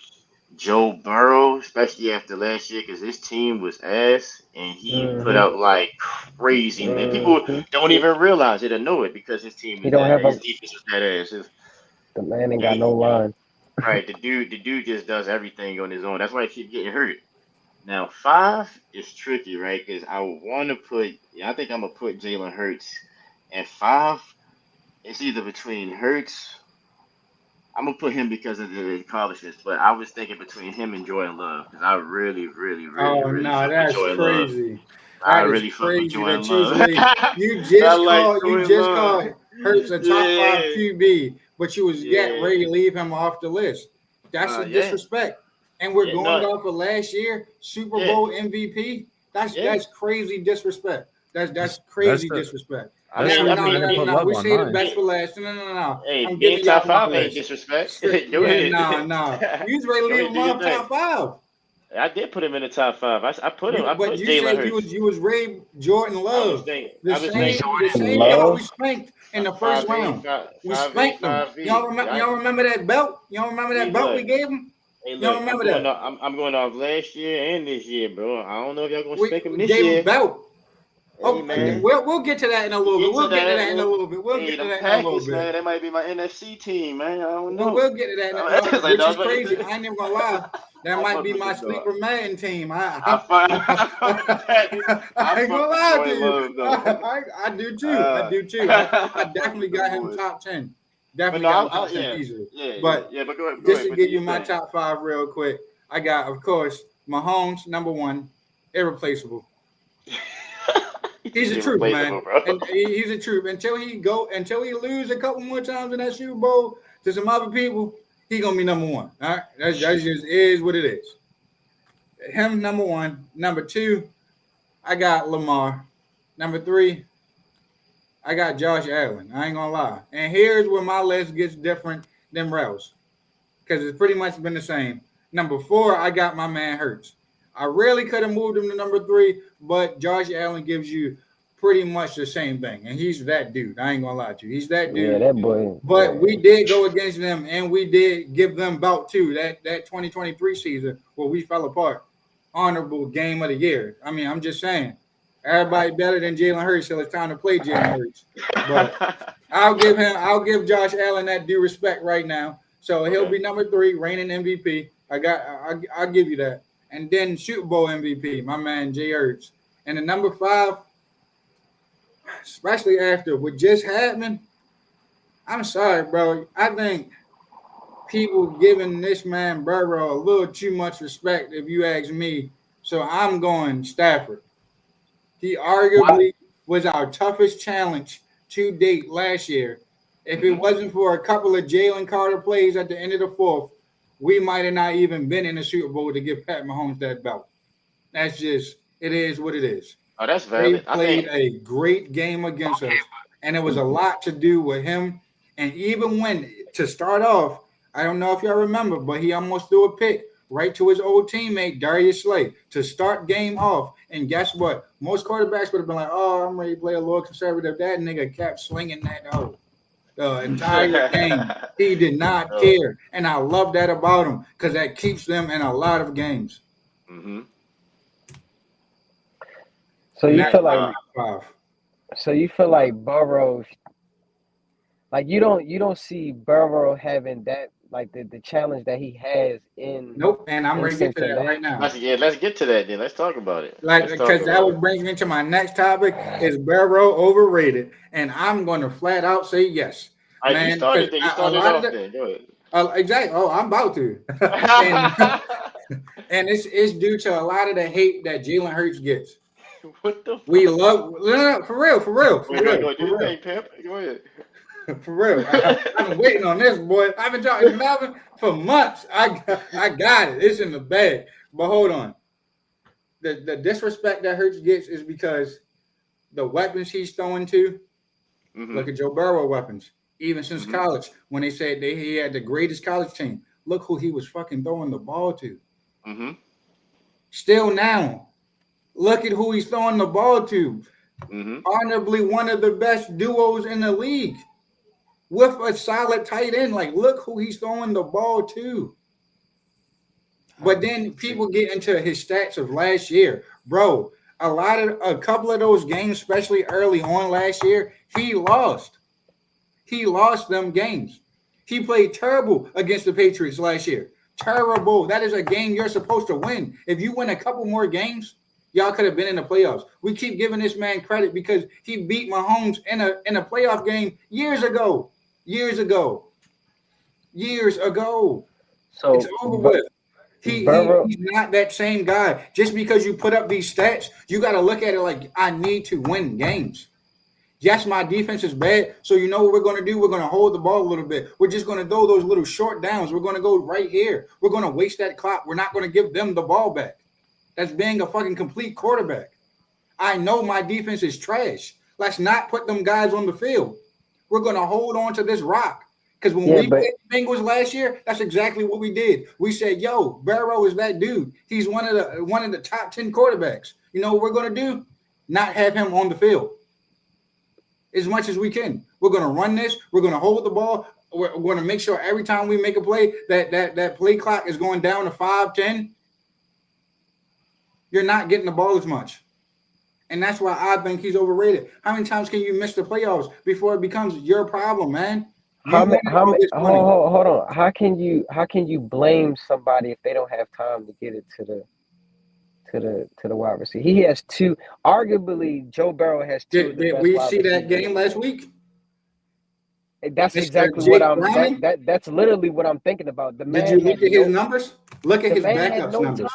Joe Burrow, especially after last year, because his team was ass, and he put Mm-hmm. out like crazy. And people Mm-hmm. don't even realize it or know it because his team He is don't that have his a defense was that ass. The man ain't got no He, line. Right, the dude just does everything on his own. That's why he keep getting hurt. Now 5 is tricky, right? Because I want to put, I think I'm gonna put Jalen Hurts at 5. It's either between Hurts. I'm gonna put him because of the accomplishments, but I was thinking between him and Jordan Love because I really, really, really, Oh really no, fuck with that's Jordan Love. crazy. I That is really fuck with crazy Jordan that you Love. you I like you Jordan just Love. called Hurts a top 5 Yeah, QB, but you was yet yeah, ready to leave him off the list. That's a yeah, disrespect. And we're yeah, going no, off of last year Super yeah, Bowl MVP. yeah. That's crazy disrespect. That's That's crazy the disrespect. I that's the mean, Now, I reason no, I no, mean, didn't no, no, put no. love We on say the mine. best for last. No, no, no, no. hey, I'm being giving y'all top my 5 ain't list. disrespect. Go Yeah, ahead. no, no. You was ready to Go leave ahead, him do your off thing. top 5. I did put him in the top 5. I put him. I But put you Jalen said Hurts. you was Ray Jordan I was Love. thinking. The I was thinking. Jordan same y'all we Love. spanked in the first 5A, round. 5, We 5A, spanked them. 5B. Y'all remember that belt? Y'all remember that See, belt we look. gave him? Hey, Y'all look. remember that? I'm going off last year and this year, bro. I don't know if y'all gonna We spank him this gave him year. belt. Hey, Oh, man. we'll get to that in a little bit. Get to We'll get to that. that in a little bit. We'll Hey, get to them that in a little Packers, bit. man. That might be my NFC team, man. I don't know. We'll get to that. It's like, Which no, is crazy. I ain't even gonna lie. That I might fuck be with my them, dog. sleeper Madden team. I I ain't gonna fuck with lie to Joy you. Love, though. I do too. I do too. I fuck definitely with them got him boys. top 10. But Definitely no, got him top 10 yeah, easily. yeah, But yeah. But go ahead, just to but do give you your my thing. top 5 real quick, I got, of course, Mahomes, number 1, irreplaceable. He's a truth, man. Irreplaceable, bro. And he's a truth. Until he lose a couple more times in that Super Bowl to some other people, he gonna be number 1. All right, that just is what it is. Him number 1. Number 2, I got Lamar. Number 3, I got Josh Allen. I ain't gonna lie. And here's where my list gets different than Ralph's, because it's pretty much been the same. Number 4, I got my man Hurts. I really could have moved him to number 3, but Josh Allen gives you pretty much the same thing, and he's that dude. I ain't gonna lie to you, he's that dude. Yeah, that boy. But Yeah. we did go against them, and we did give them bout too. That 2023 season where we fell apart. Honorable game of the year. I mean, I'm just saying, everybody better than Jalen Hurts, so it's time to play Jalen Hurts. But I'll give Josh Allen that due respect right now. So he'll be number 3, reigning MVP. I'll give you that. And then Super Bowl MVP, my man Jay Hurts. And the number 5, especially after what just happened, I'm sorry, bro. I think people giving this man Burrow a little too much respect, if you ask me. So I'm going Stafford. He arguably was our toughest challenge to date last year. If it wasn't for a couple of Jalen Carter plays at the end of the 4th, we might have not even been in the Super Bowl to give Pat Mahomes that belt. That's just, it is what it is. Oh, that's They valid. I played think. a great game against us, and it was a lot to do with him. And even when, to start off, I don't know if y'all remember, but he almost threw a pick right to his old teammate, Darius Slay, to start game off. And guess what? Most quarterbacks would have been like, oh, I'm ready to play a little conservative. That nigga kept slinging that hoe the entire game. He did not care. And I love that about him because that keeps them in a lot of games. Mm-hmm. So And you that's feel my like top 5. so you feel like Burrow, like you don't see Burrow having that, like the challenge that he has in Nope. And I'm ready to get to that Cincinnati. right now. Let's get to that then. Let's talk about it. Like, Let's talk because that about would it. bring me to my next topic: is Burrow overrated? And I'm going to flat out say yes, All right, you man. started Because there. You a started lot of off the then. Go ahead. exactly. Oh, I'm about to, and it's due to a lot of the hate that Jalen Hurts gets. What the fuck? We love no, for real, Go ahead, do your thing, pimp. Go ahead. for real. I've been waiting on this, boy. I've been talking to Melvin for months. I got it. It's in the bag. But hold on. The disrespect that Hurts gets is because the weapons he's throwing to. Mm-hmm. Look at Joe Burrow weapons. Even since college, when they said he had the greatest college team, look who he was fucking throwing the ball to. Mm-hmm. Still now, look at who he's throwing the ball to. Mm-hmm. Arguably one of the best duos in the league with a solid tight end. Like, look who he's throwing the ball to. But then people get into his stats of last year. Bro, a couple of those games, especially early on last year, he lost. He lost them games. He played terrible against the Patriots last year. Terrible. That is a game you're supposed to win. If you win a couple more games, y'all could have been in the playoffs. We keep giving this man credit because he beat Mahomes in a playoff game years ago. So It's over with. He's not that same guy. Just because you put up these stats, you got to look at it like I need to win games. Yes, my defense is bad. So you know what we're going to do? We're going to hold the ball a little bit. We're just going to throw those little short downs. We're going to go right here. We're going to waste that clock. We're not going to give them the ball back. That's being a fucking complete quarterback. I know my defense is trash. Let's not put them guys on the field. We're going to hold on to this rock. Because when we played the Bengals last year, that's exactly what we did. We said, yo, Burrow is that dude. He's one of the top 10 quarterbacks. You know what we're going to do? Not have him on the field as much as we can. We're going to run this. We're going to hold the ball. We're going to make sure every time we make a play that play clock is going down to 5-10. You're not getting the ball as much. And that's why I think he's overrated. How many times can you miss the playoffs before it becomes your problem, man? Hold on. How can you blame somebody if they don't have time to get it to the wide receiver? He has two. Arguably, Joe Burrow has two. Did we see that game last week? That's exactly what I'm. That's literally what I'm thinking about. The man. Did you look at his numbers? Look at his backups numbers.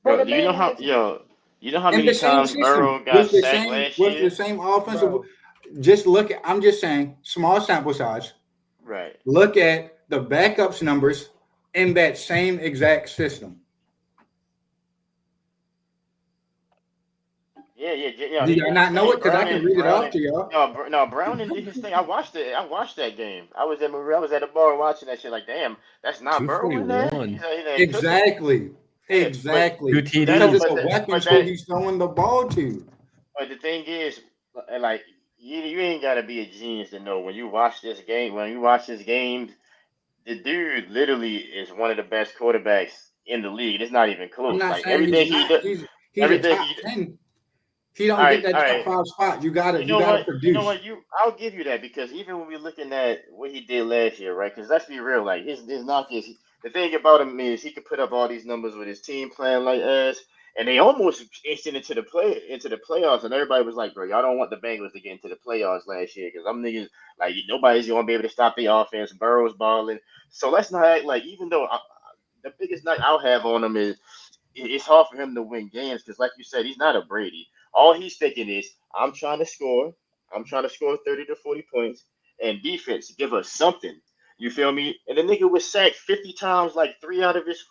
Bro, do you know how? You know how many times Burrow got sacked last year? With the same offensive. Just look at. I'm just saying, small sample size. Right. Look at the backups numbers in that same exact system. Yeah. Do y'all not know it? Because I can read it off to y'all. No, Browning did his thing. I watched that game. I was at the bar watching that shit. Like, damn, that's not Burrow in there. Exactly. Because it's a weapon who he's throwing the ball to. But the thing is, like, you ain't got to be a genius to know when you watch this game. When you watch this game, the dude literally is one of the best quarterbacks in the league. It's not even close. Like everything he does, everything he don't get that top 5 spot. You gotta produce. You know what? I'll give you that because even when we're looking at what he did last year, right? Because let's be real, like his knock is the thing about him is he could put up all these numbers with his team playing like ass. And they almost inched into the playoffs, and everybody was like, "Bro, y'all don't want the Bengals to get into the playoffs last year because I'm niggas like nobody's gonna be able to stop the offense. Burrow's balling, so let's not act like even though the biggest knock I'll have on him is it's hard for him to win games because, like you said, he's not a Brady. All he's thinking is, I'm trying to score 30 to 40 points, and defense give us something. You feel me? And the nigga was sacked 50 times, like 3 out of his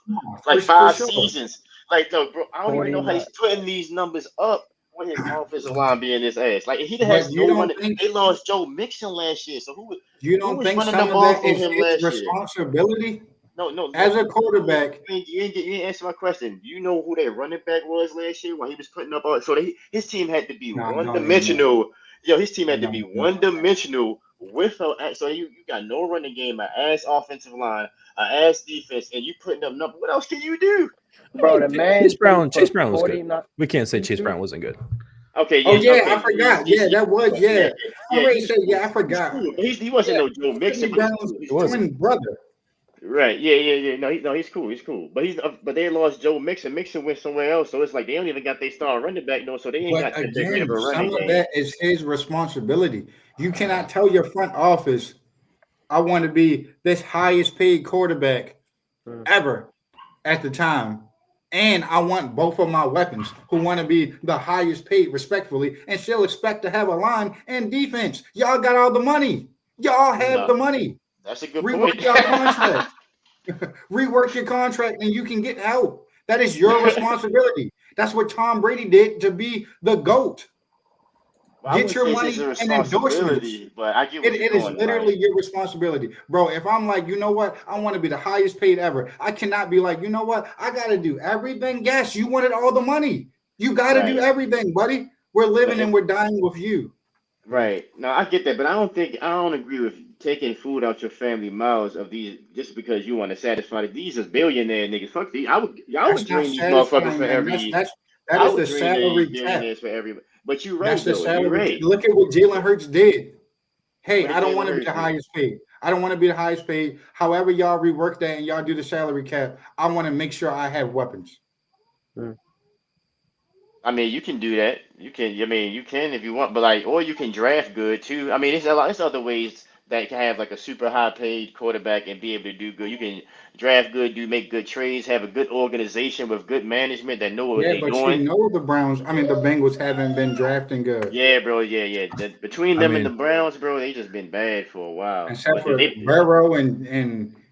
5 seasons. Like, no, bro, I don't even know how he's putting these numbers up with his offensive line being his ass. Like, he has no one. They lost Joe Mixon last year, so who was think running some the ball of that for is him his last year? Responsibility? No. As a quarterback, you didn't answer my question. You know who their running back was last year when he was putting up all? So his team had to be one-dimensional. Yo, his team had to be one-dimensional with her. So you got no running game, an ass offensive line, an ass defense, and you putting up numbers. What else can you do? Bro, the man. Chase Brown was good. We can't say Chase Brown wasn't good. Okay. I forgot. That was. I already said. I forgot. He wasn't no Joe Mixon. He was his brother. Right. Yeah. No, he's cool. But they lost Joe Mixon. Mixon went somewhere else, so it's like they don't even got their star running back though. So they ain't got that great of a running game. Some of that is his responsibility. You cannot tell your front office, "I want to be this highest paid quarterback ever at the time." And I want both of my weapons who want to be the highest paid respectfully and still expect to have a line and defense. Y'all got all the money. Y'all have the money. That's a good point. Rework your contract. Rework your contract and you can get out. That is your responsibility. That's what Tom Brady did to be the GOAT. Get your money and endorsements. But I get it is literally your responsibility. Bro, if I'm like, you know what? I want to be the highest paid ever. I cannot be like, you know what? I got to do everything. Yes, you wanted all the money. You got to do everything, buddy. We're living and we're dying with you. Right. No, I get that, but I don't agree with taking food out your family mouths of these just because you want to satisfy these is billionaire niggas. Fuck these. I would dream these motherfuckers for every. That is the salary cap for everybody. But you're right, Look at what Jalen Hurts did. Hey, I don't want to be the highest paid. I don't want to be the highest paid. However, y'all rework that and y'all do the salary cap, I want to make sure I have weapons. I mean, you can do that. You can. I mean, you can if you want, but like, or you can draft good too. I mean, it's a lot. It's other ways that can have like a super high paid quarterback and be able to do good. You can draft good, make good trades, have a good organization with good management that know what Yeah, they're but you doing. know the Bengals haven't been drafting good. Yeah, bro. Yeah, yeah. Between I them and the mean, Browns, bro, they just been bad for a while. except But for they Burrow and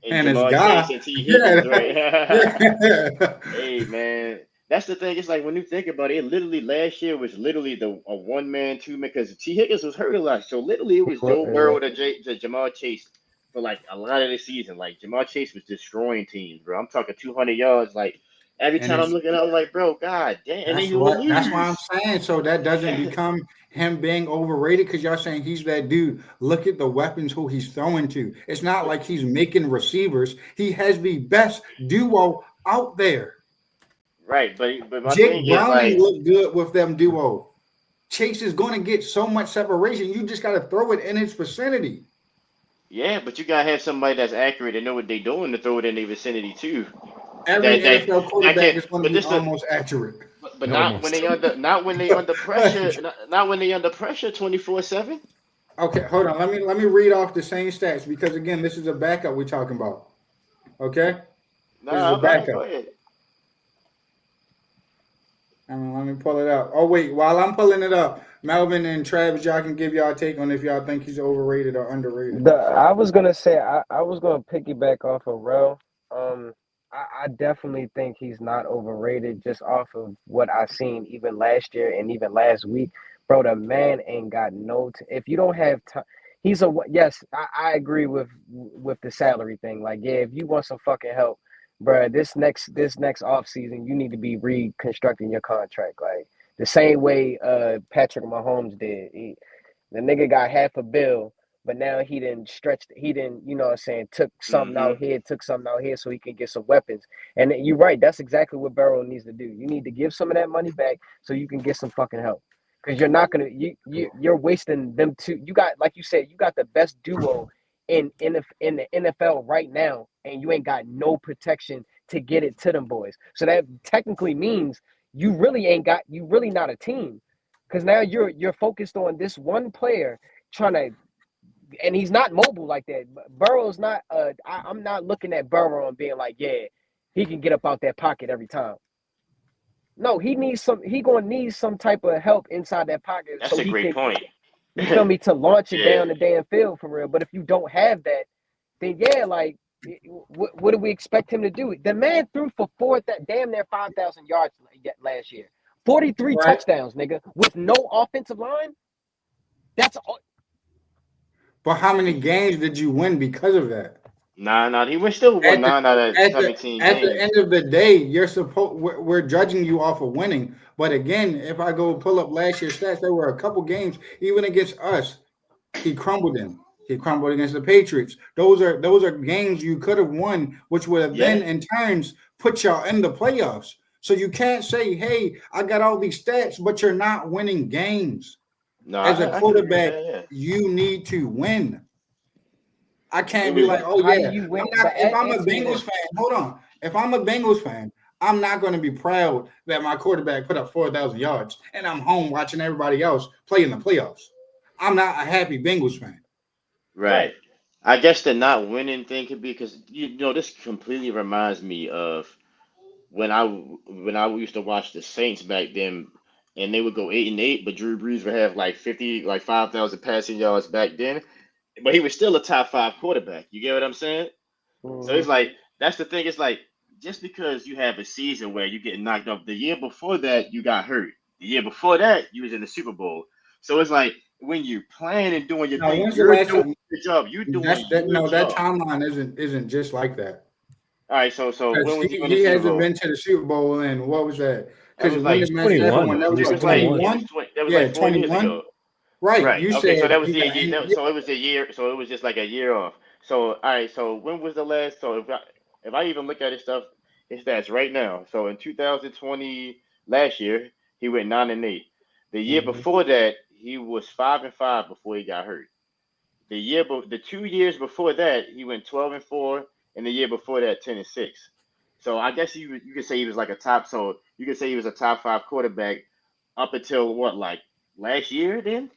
his Jamar Chase guy. and T Yeah, Higgins, right? yeah. Hey man, that's the thing. It's like when you think about it, literally last year was literally a 1 man, 2 man because T Higgins was hurt a lot. So literally it was Joe Burrow to Jamar Chase for like a lot of the season. Like Jamar Chase was destroying teams, bro. I'm talking 200 yards. Like every And time I'm it's looking, I'm like, bro, god damn, and then you that's why I'm lose. saying. So that doesn't become him being overrated because y'all saying he's that dude. Look at the weapons who he's throwing to. It's not like he's making receivers. He has the best duo out there. Right, but my thing Jake is Browning like, looked good with them duo. Chase is going to get so much separation. You just got to throw it in his vicinity. yeah, but you gotta have somebody that's accurate and know what they're doing to throw it in their vicinity too. Every NFL That quarterback can, is going to but be this the almost accurate. but not when Almost. they under pressure, not when they under pressure 24/7. Okay, hold on. Let me read off the same stats because again, this is a backup we're talking about. Okay, this is Nah, a all right, go backup. ahead. Let me pull it up. Oh wait, while I'm pulling it up, Melvin and Travis, y'all can give y'all take on if y'all think he's overrated or underrated. I was gonna say I was gonna piggyback off of Rel. I definitely think he's not overrated just off of what I seen even last year and even last week. Bro, the man ain't got no. If you don't have time, he's a yes. I agree with the salary thing. Like, yeah, if you want some fucking help, bro, this next off season, you need to be reconstructing your contract. Like the same way Patrick Mahomes did. The nigga got half a bill, but now he didn't stretch. He didn't, you know what I'm saying, took something Hmm. out here, took something out here so he can get some weapons. And you're right. That's exactly what Burrow needs to do. You need to give some of that money back so you can get some fucking help. Because you're not gonna you're wasting them two. You got, like you said, you got the best duo in the NFL right now, and you ain't got no protection to get it to them boys. So that technically means you really not a team, because now you're focused on this one player trying to, and he's not mobile like that. Burrow's not. I'm not looking at Burrow and being like, yeah, he can get up out that pocket every time. No, he needs some. He gonna need some type of help inside that pocket That's so a he great can. point. You feel me, to launch it Yeah, down the damn field for real. But if you don't have that, then yeah, like, what do we expect him to do? The man threw for damn near 5,000 yards last year, 43 Right. touchdowns, nigga, with no offensive line. That's all. But how many games did you win because of that? nah, he was still won At the 9 out of at the 17 at the games. end of the day, we're judging you off of winning. But again, if I go pull up last year's stats, there were a couple games even against us. He crumbled in. He crumbled against the Patriots. Those are games you could have won, which would have Yeah, then in turns put y'all in the playoffs. So you can't say, "Hey, I got all these stats," but you're not winning games. no, As a I can agree with quarterback, that. Yeah, you need to win. I it can't be was. like, oh How do yeah, you I'm win? not. But If I'm a answer me Bengals this. fan, hold on. If I'm a Bengals fan, I'm not going to be proud that my quarterback put up 4,000 yards and I'm home watching everybody else play in the playoffs. I'm not a happy Bengals fan. Right. Right. I guess the not winning thing could be because you know this completely reminds me of when I used to watch the Saints back then, and they would go 8-8, but Drew Brees would have like 50, like 5,000 passing yards back then, but he was still a top five quarterback. You get what I'm saying? So Mm-hmm. it's like that's the thing. It's like just because you have a season where you get knocked off, the year before that you got hurt. The year before that you was in the Super Bowl. So it's like when you're playing and doing your Now, thing, when's the you're last doing time? your job. You're doing That's that. your No, that job. timeline isn't just like that. All right. So Because when was he he, in the he Super hasn't Bowl? been to the Super Bowl and what was that? That Because was when It like did was Matthew Stafford 21. win? That It was was it like was like 21. 21. that was Yeah, like 4 years 21. ago. Right. Right. You Okay. So said that was he the got year. yeah, So it was a year. So it was just like a year off. So all right. So when was the last? So if I even look at his stuff, his stats right now. So in 2020, last year he went 9-8. The year mhm. before that he was 5-5 before he got hurt. the 2 years before that, he went 12-4, and the year before that, 10-6. So I guess you could say he was like a top. So you could say he was a top 5 quarterback up until what, like last year? Then.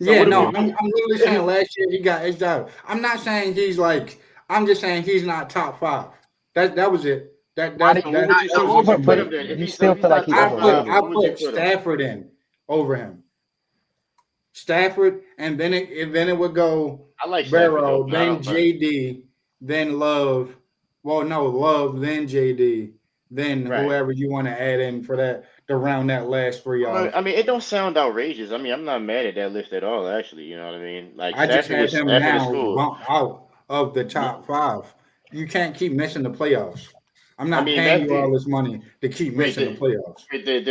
So Yeah, what no, if I'm literally saying we, last year he got his job. I'm not saying he's like. I'm just saying he's not top 5. That was it. Why do so you what That would you not so what would over? you put But him then? you still If he's feel like not he I top put 5, overrated. I what would you put put him? Stafford in over him. Stafford, and then it would go I like Stafford though, Barrow, but I then don't. But JD, then Love. Well, no, Love, then JD, then right. whoever you want to add in for that to round that last 3 off. I mean, it don't sound outrageous. I mean, I'm not mad at that list at all. Actually, you know what I mean? Like I just have him Stafford is now cool. bumped out of the top 5. You can't keep missing the playoffs. I'm I not mean, paying you all Matthew. this money to keep Wait, missing the playoffs. did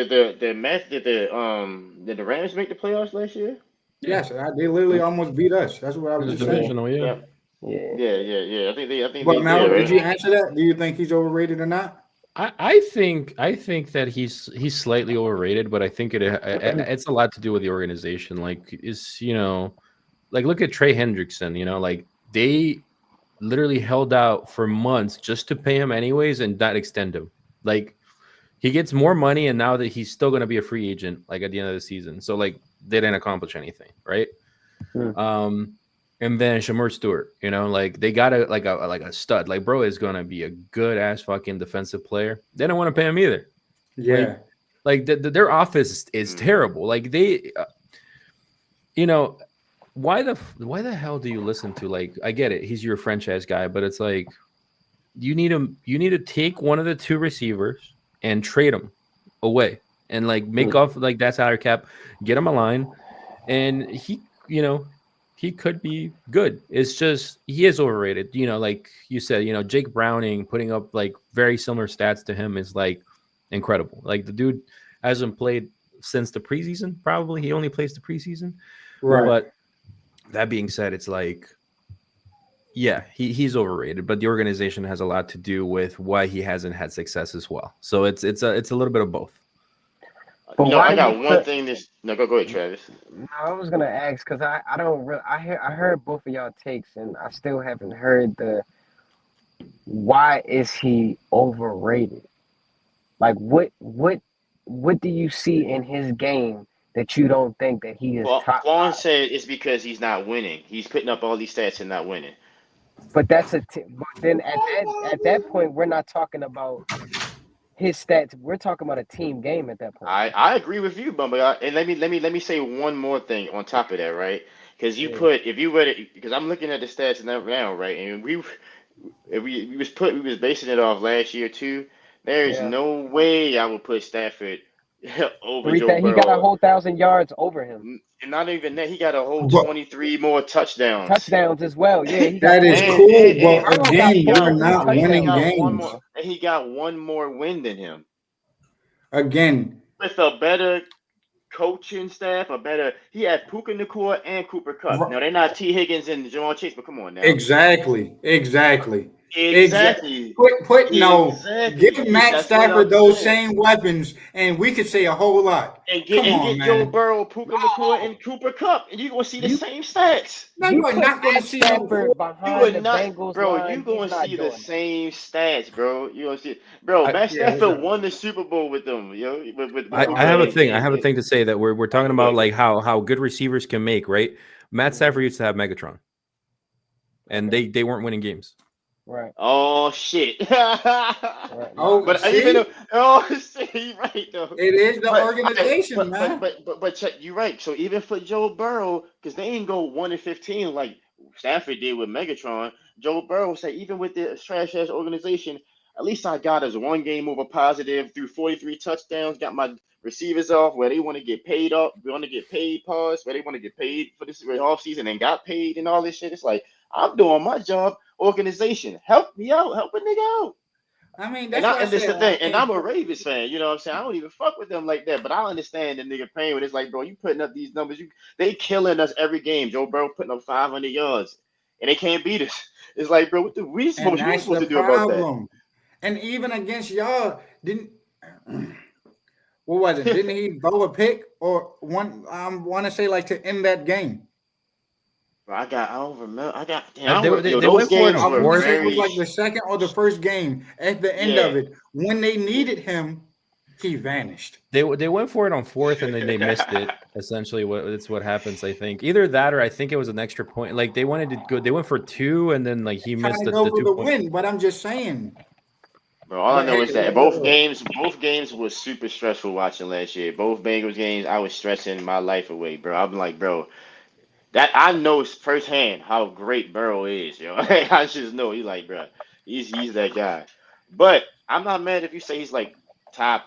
the Rams make the playoffs last year? Yes, they literally almost beat us. That's what I was It's just saying. divisional, yeah. Yeah, Yeah. yeah. I think But they did, Mel, did you right? answer that? Do you think he's overrated or not? I think that he's slightly overrated, but I think it's a lot to do with the organization. Like like look at Trey Hendrickson. Like they literally held out for months just to pay him anyways and not extend him. Like he gets more money, and now that he's still going to be a free agent, like at the end of the season. So like they didn't accomplish anything, right? Hmm. And then Shamur Stewart, like they got a stud. Like bro is gonna be a good ass fucking defensive player. They don't want to pay him either. Yeah. Like their office is Mm. terrible. Like they, why the hell do you listen to, like, I get it, he's your franchise guy, but it's like you need to take one of the 2 receivers and trade them away and like make off like that salary cap, get him a line, and he could be good. It's just he is overrated. Like you said, Jake Browning putting up like very similar stats to him is like incredible. Like the dude hasn't played since the preseason. Probably he only plays the preseason. Right. But that being said, it's like, yeah, he's overrated. But the organization has a lot to do with why he hasn't had success as well. So it's a little bit of both. But why I do got you one feel? thing. No, go ahead, Travis. No, I was gonna ask because I don't really I heard both of y'all takes and I still haven't heard the why is he overrated? Like what do you see in his game that you don't think that he is top Quan 5? said it's because he's not winning. He's putting up all these stats and not winning. But but then at that point we're not talking about his stats. We're talking about a team game at that point. I agree with you, Bumba. And let me say one more thing on top of that, right? Because Yeah, if you read it, because I'm looking at the stats now, right? And we was basing it off last year too. There is yeah. no way I would put Stafford over Joe He got a Burrow. whole 1,000 yards over him. And not even that, he got a whole But 23 more touchdowns. Touchdowns as well. Yeah, he got that is four. cool. And But Burrow got again, we're 43 not winning touchdowns. games. he got one more win than him Again, with a better coaching staff, he had Puka Nacua and Cooper Cup. Now they're not T. Higgins and Jamar Chase, but come on now. exactly. Exactly. Give Matt That's what Stafford I'm those saying. same weapons, and we could say a whole lot. And Come on, get Joe man. Burrow, Puka Nacua, and Cooper Cup, and you're gonna see the You same stats. No, you you are put not going to Matt see no. Stafford You are behind the not, Bengals bro. You line. He's gonna not see the doing that. same stats, bro. You gonna see, bro. Matt Yeah, what's Stafford up? won the Super Bowl with them, with I Puka have a and, thing. I have a thing to say that we're talking go about ahead. like how good receivers can make, right? Matt Stafford used to have Megatron, and Okay. they weren't winning games. Right. Oh shit. Right. Oh, No. But see, shit, you right though. it is the But organization, man. but check, you're right. So even for Joe Burrow, because they ain't go 1-15 like Stafford did with Megatron, Joe Burrow said even with the trash ass organization, at least I got us one game over positive, threw 43 touchdowns, got my receivers off where they want to get paid up, we want to get paid, pause, where they want to get paid for this off season and got paid and all this shit. It's like I'm doing my job. Organization, help me out, help a nigga out. I mean, that's why I And this said the I thing, and can't. I'm a Ravens fan, you know what I'm saying? I don't even fuck with them like that, but I understand the nigga pain when it's like, bro, you putting up these numbers, they killing us every game. Joe Burrow putting up 500 yards, and they can't beat us. It's like, bro, what we And supposed that's the to do about that? problem. And even against y'all, didn't what was it? Didn't he throw a pick or one? I want to say like to end that game. Bro, I don't remember. They Those went for it games on I were want to fourth. say it was very, like the second or the first game. At the end yeah. of it, when they needed him, he vanished. They went for it on fourth and then they missed it. Essentially, it's what happens. I think either that or I think it was an extra point. Like they wanted to go, they went for two and then like he Trying missed to the go for 2 the point. win, but I'm just saying. Bro, all I But know hey, is that both games was super stressful watching last year. Both Bengals games, I was stressing my life away, bro. I'm like, bro, that I know firsthand how great Burrow is, yo. I just know he's like, bro, he's that guy. But I'm not mad if you say he's like top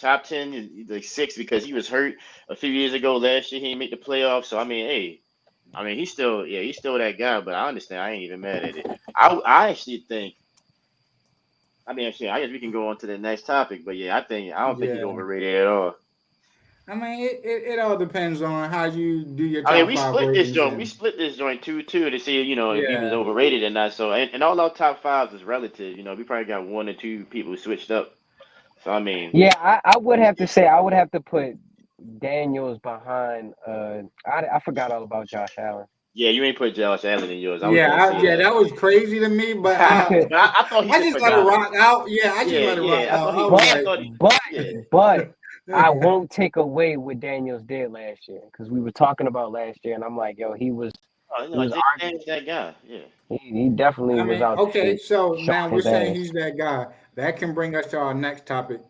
top 10, like six because he was hurt a few years ago. Last year he didn't make the playoffs. So I mean, hey, I mean he's still that guy. But I understand. I ain't even mad at it. I actually think. I mean, actually, I guess we can go on to the next topic. But yeah, I don't think he's yeah, overrated at all. I mean, it all depends on how you do your I mean, top five ratings. We And split this joint two to see, if he was yeah, overrated or not. So, and all our top fives is relative. We probably got one or two people who switched up. So, I mean, Yeah, I would have to say I would have to put Daniels behind. I forgot all about Josh Allen. yeah, you ain't put Josh Allen in yours. I was yeah, gonna say that was crazy to me. But that, but I thought he I should just put let it down. rock out. Yeah, I just Yeah, let it rock yeah. I out. thought he, I yeah, was I like, thought he, but yeah. but I won't take away what Daniels did last year because we were talking about last year, and I'm like, yo, Oh, he was Jay Daniels that guy. Yeah. he definitely I was mean, out okay, there so now showing we're his saying ass. he's that guy. That can bring us to our next topic.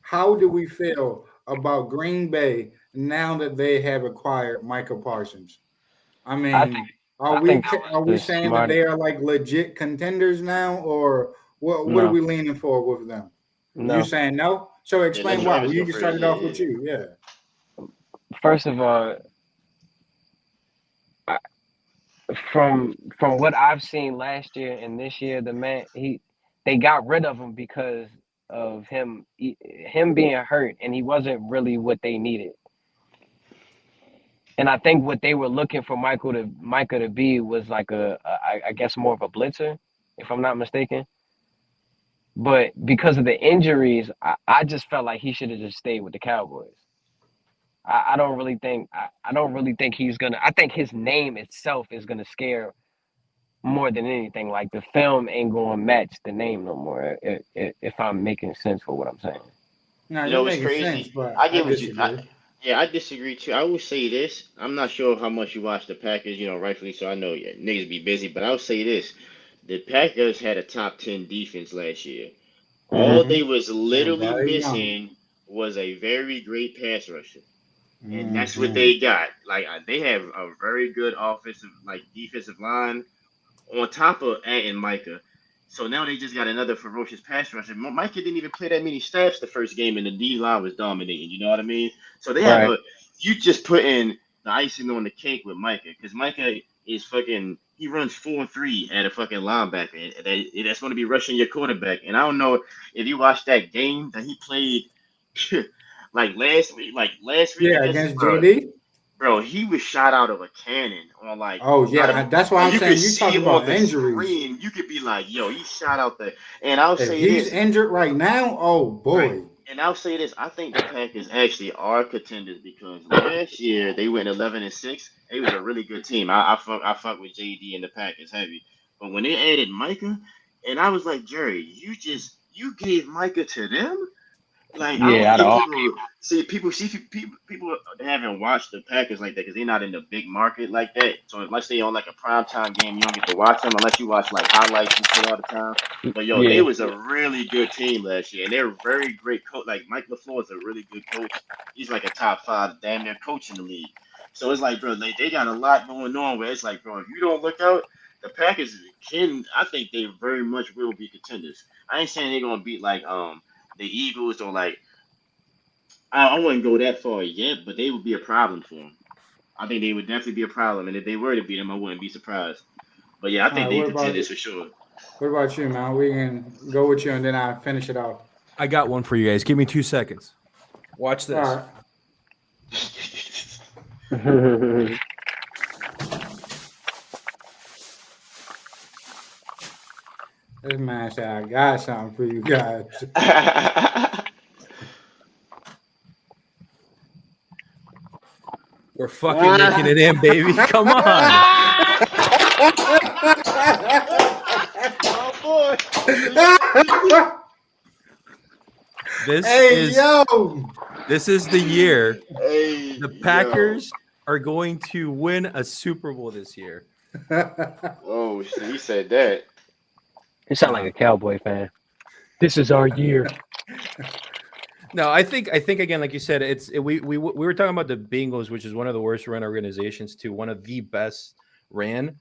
How do we feel about Green Bay now that they have acquired Michael Parsons? I I think mean, I think that are we was the saying that smartest. they are like legit contenders now, or what are No, we leaning for with them? You no. saying no? So Yeah, let explain why. Travis Well, go you can start first. it Yeah, off with yeah. you. Yeah. First of all, I, from what I've seen last year and this year, they got rid of him because of him being hurt, and he wasn't really what they needed. And I think what they were looking for Micah to be was like I guess more of a blitzer, if I'm not mistaken. But because of the injuries, I just felt like he should have just stayed with the Cowboys. I don't really think I don't really think he's gonna. I think his name itself is gonna scare more than anything. Like the film ain't gonna match the name no more. If I'm making sense for what I'm saying. No, You you're know, it's making sense, crazy. but I I get what you. disagree. Yeah, I disagree too. I will say this. I'm not sure how much you watch the Packers. Rightfully so. I know yeah, niggas be busy, but I'll say this: the Packers had a top 10 defense last year. All Mm-hmm. they was And literally very young. missing was a very great pass rusher, and that's what Hmm. they got. Like they have a very good offensive, like defensive line on top of Ant and Micah. So now they just got another ferocious pass rusher. Micah didn't even play that many snaps the first game, and the D line was dominating. You know what I mean? So they have Right. a you just put in the icing on the cake with Micah because Micah is fucking. He runs 4-3 at a fucking linebacker. That's going to be rushing your quarterback. And I don't know if you watched that game that he played like last week Yeah, against against bro. JD. Bro, he was shot out of a cannon on like Oh out yeah, of that's why like I'm you could saying you see talking on about the injuries. screen, you could be like, yo, he shot out there. And I'll If say he's this, injured right now, oh right? boy. And I'll say this, I think the Packers actually are contenders because last year they went 11-6. It was a really good team. I fuck with JD and the Packers heavy. But when they added Micah, and I was like, Jerry, you gave Micah to them? Like I don't Yeah. Out of think all people haven't watched the Packers like that because they're not in the big market like that. So unless they on like a primetime game, you don't get to watch them unless you watch like highlights and shit all the time. But yo, they yeah. was a really good team last year, and they're a very great coach. Like Mike LaFleur is a really good coach. He's like a top five damn near coach in the league. So it's like, bro, they got a lot going on. Where it's like, bro, if you don't look out, the Packers can. I think they very much will be contenders. I ain't saying they're gonna beat like the Eagles or like I wouldn't go that far yet, but they would be a problem for them. I think they would definitely be a problem, and if they were to beat them, I wouldn't be surprised. But yeah, I All think right, they contenders for sure. what about you, man? We can go with you and then I finish it off. I got one for you guys. Give me 2 seconds. Watch All this. right. This man said I got something for you guys. We're fucking making it in, baby. Come on. Oh boy. This Hey, is yo. this is the year Hey, the Packers are going to win a Super Bowl this year. Oh, shit, he said that. You sound like a Cowboy fan. This is our year. No, I think again, like you said, we were talking about the Bengals, which is one of the worst run organizations, to one of the best ran.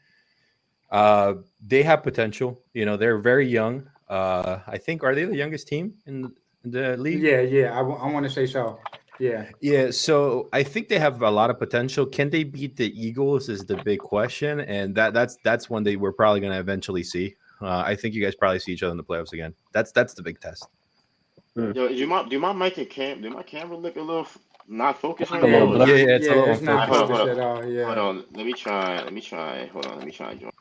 They have potential. You know, they're very young. I think, are they the youngest team in the league? Yeah. I want to say so. Yeah. Yeah, so I think they have a lot of potential. Can they beat the Eagles is the big question, and that's one we're probably going to eventually see. I think you guys probably see each other in the playoffs again. That's the big test. Yo, do you mind making do my camera look a little not focused right A little now? blur. Yeah, it's a little It's not unfocused. focused at all. Yeah. Hold on. Let me try. Hold on. Let me try and join.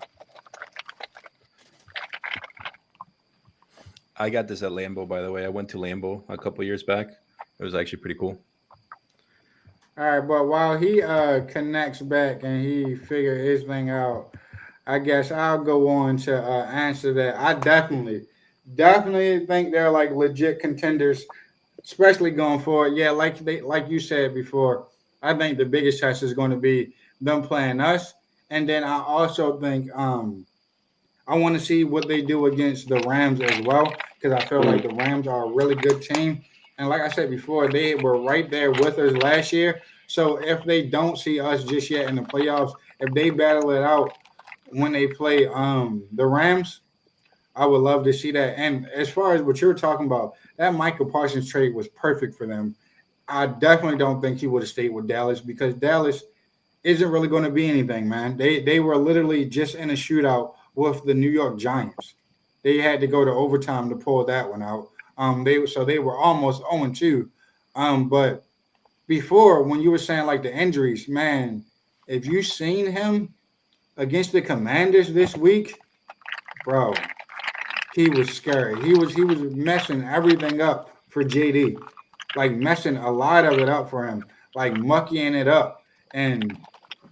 I got this at Lambeau, by the way. I went to Lambeau a couple years back. It was actually pretty cool. All right, but while he connects back and he figure his thing out, I guess I'll go on to answer that. I definitely think they're like legit contenders, especially going forward. Yeah, like you said before, I think the biggest test is going to be them playing us, and then I also think I want to see what they do against the Rams as well, because I feel like the Rams are a really good team. And like I said before, they were right there with us last year. So if they don't see us just yet in the playoffs, if they battle it out when they play the Rams, I would love to see that. And as far as what you're talking about, that Michael Parsons trade was perfect for them. I definitely don't think he would have stayed with Dallas, because Dallas isn't really going to be anything, man. They were literally just in a shootout with the New York Giants. They had to go to overtime to pull that one out. They were almost 0-2. But before, when you were saying like the injuries, man, if you seen him against the Commanders this week, bro, he was scary. He was messing everything up for JD, like messing a lot of it up for him, like mucking it up. And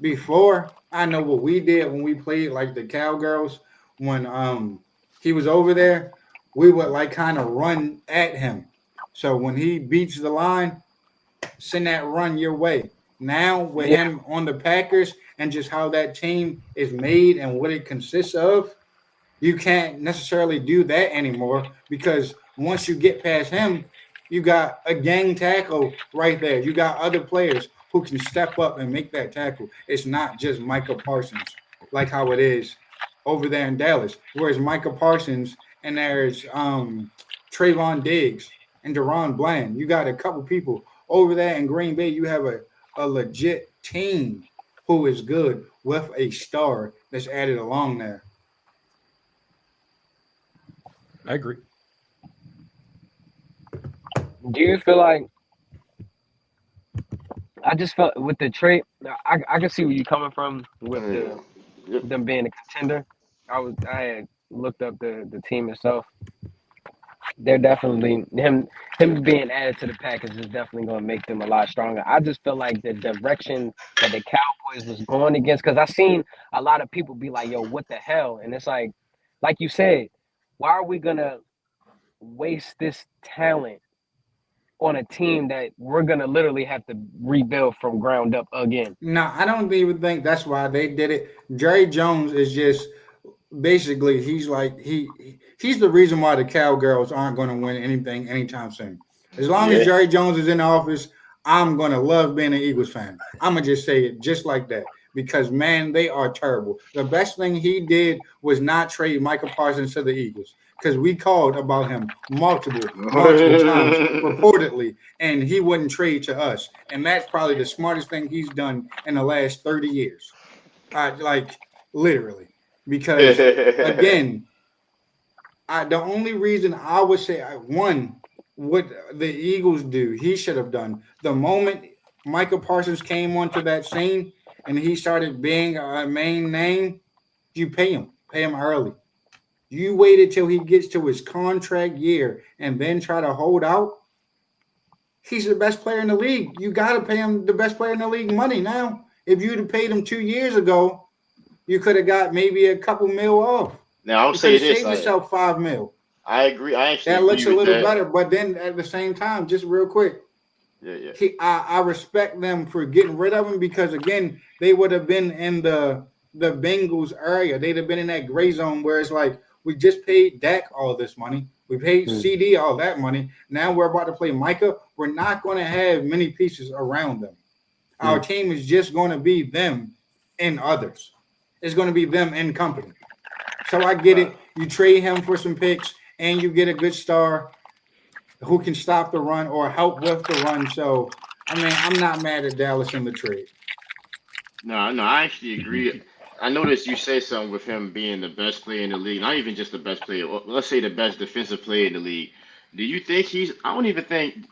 before, I know what we did when we played like the Cowgirls, when he was over there, we would like kind of run at him. So when he beats the line, send that run your way. Now with him on the Packers and just how that team is made and what it consists of, you can't necessarily do that anymore, because once you get past him, you got a gang tackle right there. You got other players who can step up and make that tackle. It's not just Michael Parsons like how it is over there in Dallas. Whereas Michael Parsons and there's Trayvon Diggs and Deron Bland. You got a couple people over there in Green Bay. You have a legit team who is good with a star that's added along there. I agree. Do you feel like I just felt with the trade? I can see where you're coming from with them being a contender. I had looked up the team itself. They're definitely him being added to the package is definitely going to make them a lot stronger. I just feel like the direction that the Cowboys was going against, because I seen a lot of people be like, "Yo, what the hell?" And it's like you said, why are we gonna waste this talent on a team that we're gonna literally have to rebuild from ground up again? No, I don't even think that's why they did it. Jerry Jones is just basically he's the reason why the Cowgirls aren't going to win anything anytime soon. As long as Jerry Jones is in the office, I'm going to love being an Eagles fan. I'm going to just say it just like that, because, man, they are terrible. The best thing he did was not trade Michael Parsons to the Eagles, because we called about him multiple times reportedly, and he wouldn't trade to us. And that's probably the smartest thing he's done in the last 30 years. Literally. Because, again, the only reason I would say, one, what the Eagles do, he should have done. The moment Michael Parsons came onto that scene and he started being a main name, you pay him early. You waited till he gets to his contract year and then try to hold out. He's the best player in the league. You got to pay him the best player in the league money now. If you'd have paid him 2 years ago, you could have got maybe a couple mil off. Now I'll You could say have this. saved yourself 5 mil. I agree. I actually That agree looks a with little that. better. But then at the same time, just real quick, Yeah. I respect them for getting rid of him because again, they would have been in the Bengals area. They'd have been in that gray zone where it's like we just paid Dak all this money. We paid CD all that money. Now we're about to play Micah. We're not going to have many pieces around them. Our team is just going to be them and others. It's going to be them and company. So I get it. You trade him for some picks and you get a good star who can stop the run or help with the run. So, I mean, I'm not mad at Dallas in the trade. No, I actually agree. I noticed you say something with him being the best player in the league, not even just the best player. Let's say the best defensive player in the league. Do you think he's? I don't even think.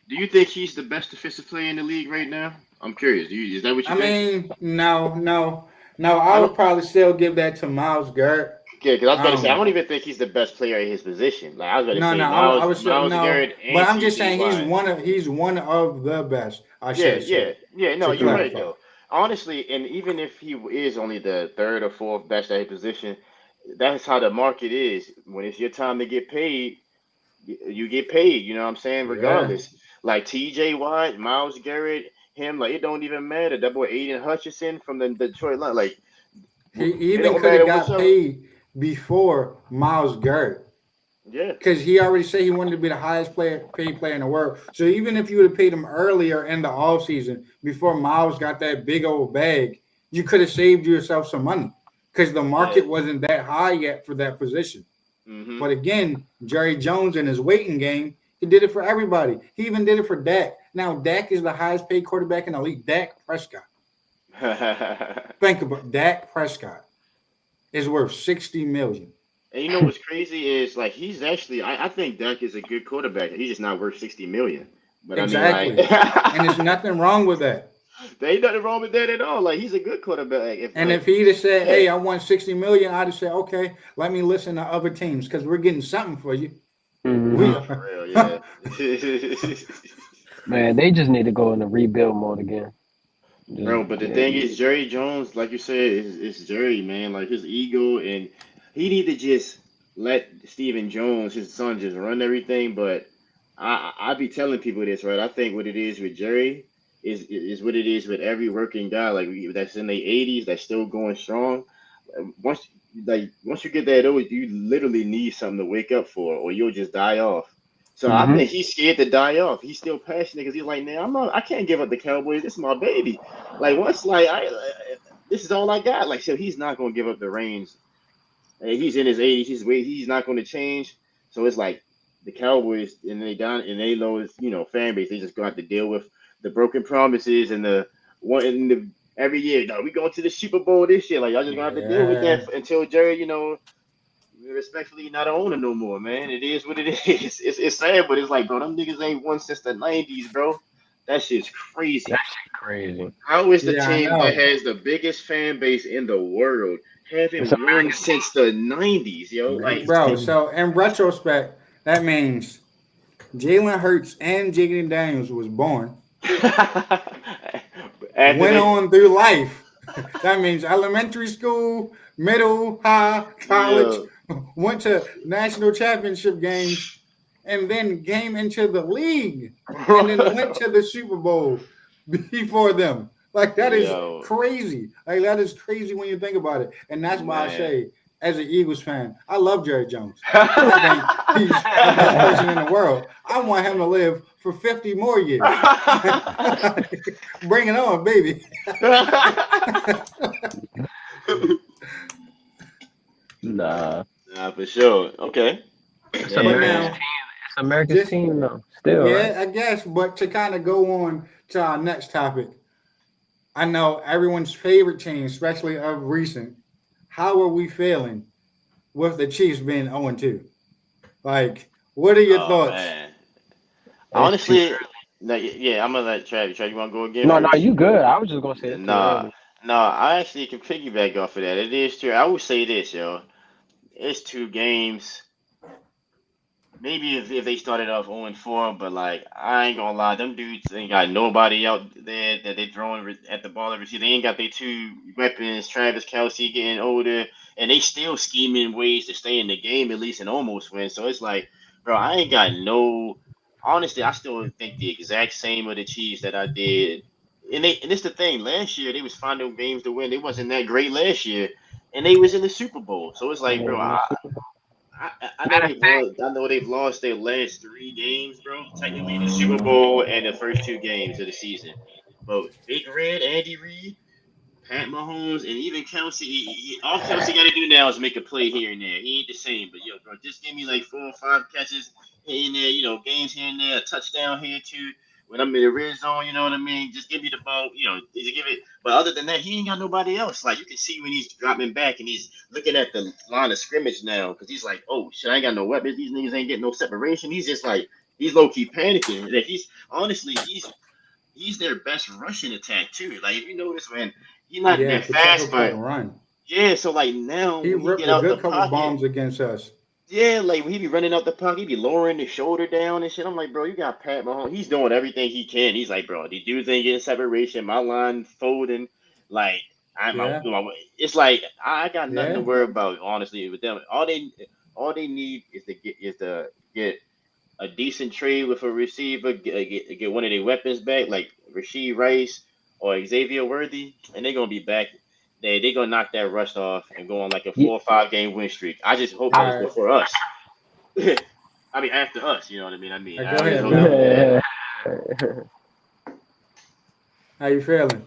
Do you think he's the best defensive player in the league right now? I'm curious. Is that what you I think? mean, no. I would probably still give that to Myles Garrett. Yeah, because I was going to say I don't even think he's the best player at his position. Like I was going to say I would say Miles no. Garrett and But I'm just TJ saying Watt. he's one of the best. I should say. No, To you're right clarify. though. Honestly, and even if he is only the third or fourth best at his position, that's how the market is. When it's your time to get paid, you get paid. You know what I'm saying? Yeah. Regardless, like T.J. Watt, Miles Garrett, him, like it don't even matter. That boy Aiden Hutchinson from the Detroit line, like He it even don't could have matter got whichever. paid before Myles Garrett. Yeah, Because he already said he wanted to be the highest paid player in the world. So even if you would have paid him earlier in the offseason before Miles got that big old bag, you could have saved yourself some money because the yeah. market wasn't that high yet for that position. Mm-hmm. But again, Jerry Jones in his waiting game, he did it for everybody. He even did it for Dak. Now Dak is the highest paid quarterback in the league. Dak Prescott. Think about Dak Prescott is worth $60 million. And you know what's crazy is like he's actually I think Dak is a good quarterback. He's just not worth 60 million. But I mean like Exactly. And there's nothing wrong with that. there ain't nothing wrong with that at all. Like he's a good quarterback. If And like if he'd have said, yeah. "Hey, I want 60 million," I'd have said, "Okay, let me listen to other teams because we're getting something for you." We Oh, for real, yeah. Man, they just need to go into rebuild mode again. Bro, but the thing is, Jerry Jones, like you said, is Jerry, man. Like his ego, and he need to just let Stephen Jones, his son, just run everything. But I be telling people this, right? I think what it is with Jerry is what it is with every working guy, like that's in their 80s, that's still going strong. Once once you get that old, you literally need something to wake up for, or you'll just die off. So I think he's scared to die off. He's still passionate because he's like, man, I can't give up the Cowboys. This is my baby. Like once, this is all I got. Like so, he's not gonna give up the reins. And he's in his 80s. He's not gonna change. So it's like the Cowboys and they down and they lowest, fan base. They just got to deal with the broken promises and the one and the every year. No, we going to the Super Bowl this year. Like y'all just gonna have to deal with that until Jerry, respectfully not an owner no more, man. It is what it is. It's sad, but it's like, bro, them niggas ain't won since the 90s, bro. That shit's crazy. That shit crazy. How is the Yeah, I team that know. has the biggest fan base in the world haven't It's won American since the 90s, yo? Like, Bro, so in retrospect, that means Jalen Hurts and Jaden Daniels was born, after went they, on through life. That means elementary school, middle, high, college, yeah, went to national championship games, and then came into the league, and then went to the Super Bowl before them. Like that is yo, crazy. Like that is crazy when you think about it. And that's why I man. say, as an Eagles fan, I love Jerry Jones. I think he's the best person in the world. I want him to live for 50 more years. Bring it on, baby. Nah. Nah, for sure. Okay. It's Yeah, But America's man. now, team. It's America's just team though. Still, right? yeah, I guess. But to kind of go on to our next topic, I know everyone's favorite team, especially of recent. How are we feeling with the Chiefs being 0-2? Like, what are your Oh thoughts? man. It's too Honestly, early. no, yeah, I'm gonna let Travis. Travis, you wanna go again No, first? you good. I was just gonna say it's too Nah, early. nah. I actually can piggyback off of that. It is true. I would say this, yo. It's two games. maybe if they started off 0-4, but like I ain't gonna lie, them dudes ain't got nobody out there that they throwing at the ball every season. They ain't got their two weapons. Travis Kelsey getting older, and they still scheming ways to stay in the game at least and almost win. So it's like, bro, I ain't got no. Honestly, I still think the exact same of the Chiefs that I did. And it's the thing. Last year they was finding games to win. They wasn't that great last year, and they was in the Super Bowl. So it's like, bro, I know Matter of they've lost. I know they've lost their last 3 games, bro. Technically, the Super Bowl and the first 2 games of the season. But Big Red, Andy Reid, Pat Mahomes, and even Kelsey. All Kelsey got to do now is make a play here and there. He ain't the same, but yo, bro, just give me like 4 or 5 catches here and there. Games here and there, a touchdown here too. When I'm in the red zone, you know what I mean. Just give me the ball. Just give it. But other than that, he ain't got nobody else. Like you can see when he's dropping back and he's looking at the line of scrimmage now because he's like, oh shit, I ain't got no weapons. These niggas ain't getting no separation. He's just like he's low key panicking. Like he's their best rushing attack too. Like if you notice when he's not Yeah, that fast, couldn't but run. yeah. So like now He when he ripped get a out the good couple pocket, bombs against us. yeah, like when he be running out the pocket, he be lowering his shoulder down and shit. I'm like, bro, you got Pat Mahomes. He's doing everything he can. He's like, bro, these dudes ain't getting separation. My line folding, like Yeah, it's like I got nothing to yeah. worry about honestly with them. All they need is to get a decent trade with a receiver, get one of their weapons back, like Rasheed Rice or Xavier Worthy, and they're gonna be back. They gonna knock that rust off and go on like a Yeah, 4 or 5 game win streak. I just hope All that is right. before us. I mean, after us, you know what I mean? Go I just ahead, hope. Mel. yeah. How you feeling?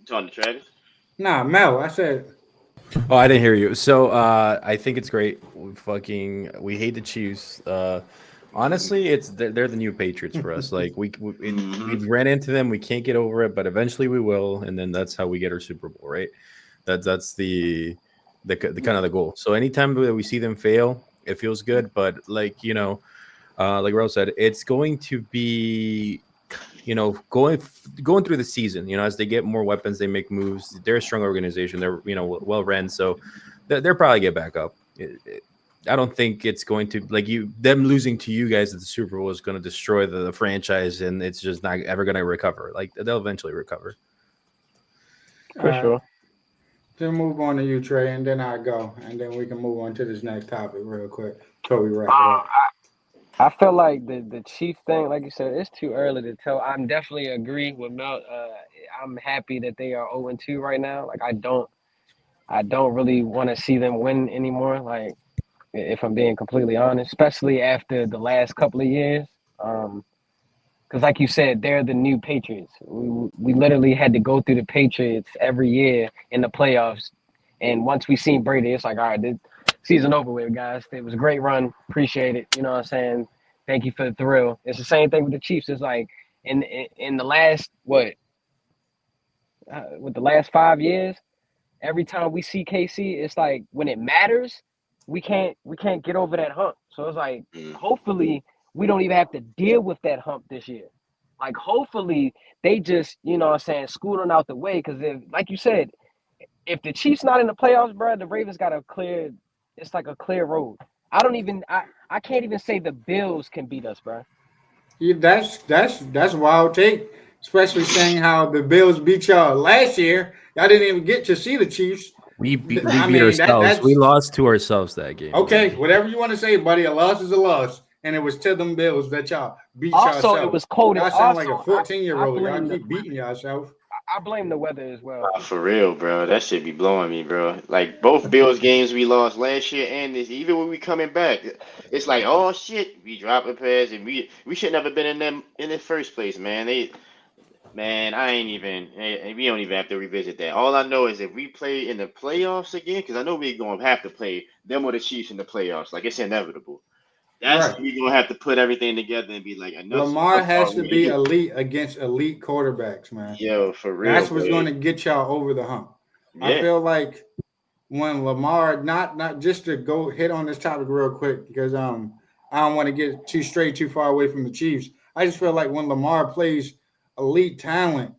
Talking to Travis. Nah, Mel. I said, Oh, I didn't hear you. So I think it's great. We hate the Chiefs. Honestly, they're the new Patriots for us. Like Hmm. we've ran into them. We can't get over it, but eventually we will, and then that's how we get our Super Bowl, right? That's the kind of the goal. So anytime that we see them fail, it feels good. But like Rose said, it's going to be going through the season, as they get more weapons, they make moves. They're a strong organization. They're well ran, so they'll probably get back up. I don't think it's going to them losing to you guys at the Super Bowl is going to destroy the franchise, and it's just not ever going to recover. Like they'll eventually recover. all For right. sure. Then move on to you, Trey, and then I go, and then we can move on to this next topic real quick before we wrap it up. I feel like the Chief thing, like you said, it's too early to tell. I'm definitely agree with Mel. I'm happy that they are 0-2 right now. Like I don't really want to see them win anymore. Like if I'm being completely honest, especially after the last couple of years. Because like you said, they're the new Patriots. We literally had to go through the Patriots every year in the playoffs, and once we seen Brady, it's like, all right, this season over with, guys. It was a great run. Appreciate it. You know what I'm saying? Thank you for the thrill. It's the same thing with the Chiefs. It's like in the last with the last 5 years, every time we see KC, it's like when it matters, we can't get over that hump. So it's like hopefully we don't even have to deal with that hump this year. Like hopefully they just, what I'm saying, scoot on out the way. Because if, like you said, if the Chiefs not in the playoffs, bro, the Ravens got a clear. It's like a clear road. I can't even say the Bills can beat us, bro. Yeah, that's a wild take, especially saying how the Bills beat y'all last year. Y'all didn't even get to see the Chiefs. We I beat mean, ourselves. We that's lost to ourselves that game. okay. Whatever you want to say, buddy. A loss is a loss, and it was to them Bills that y'all beat Also, it yourself. was cold. Y'all sound like Also, a I 14-year-old. Y'all blame the keep beating yourself. I blame the weather as well. Nah, for real, bro. That shit be blowing me, bro. Like both Bills games we lost last year and this, even when we coming back, it's like, oh shit, we dropping pass and we should never been in them in the first place, man. Man, I ain't even. We don't even have to revisit that. All I know is if we play in the playoffs again, because I know we're gonna have to play them or the Chiefs in the playoffs. Like it's inevitable. That's Right. when we're gonna have to put everything together and be like, enough's Lamar enough has to be already. elite against elite quarterbacks, man. Yo, for real, That's bro. what's going to get y'all over the hump. I Yeah. feel like when Lamar, not just to go hit on this topic real quick because I don't want to get too far away from the Chiefs. I just feel like when Lamar plays elite talent,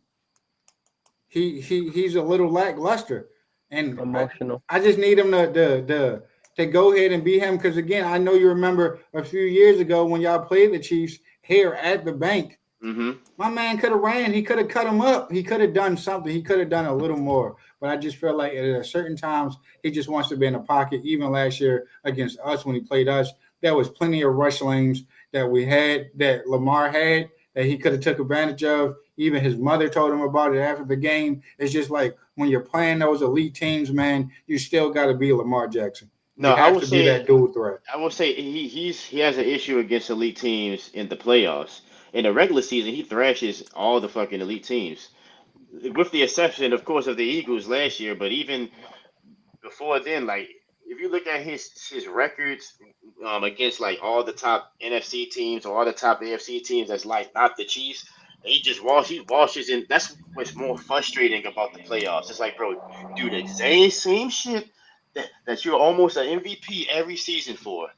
he's a little lackluster, and Emotional. I just need him to to go ahead and beat him. Because again, I know you remember a few years ago when y'all played the Chiefs here at the bank. Mm-hmm. My man could have ran. He could have cut him up. He could have done something. He could have done a little more. But I just feel like at certain times he just wants to be in the pocket. Even last year against us when he played us, there was plenty of rush lanes that we had, that Lamar had, that he could have took advantage of. Even his mother told him about it after the game. It's just like when you're playing those elite teams, man, you still got to be Lamar Jackson. You No, I have would to be that say dual threat. I will say he has an issue against elite teams in the playoffs. In the regular season, he thrashes all the fucking elite teams, with the exception, of course, of the Eagles last year. But even before then, like if you look at his records against like all the top NFC teams or all the top AFC teams, that's like not the Chiefs. He washes in. That's what's more frustrating about the playoffs. It's like, bro, do the same shit that you're almost an MVP every season for.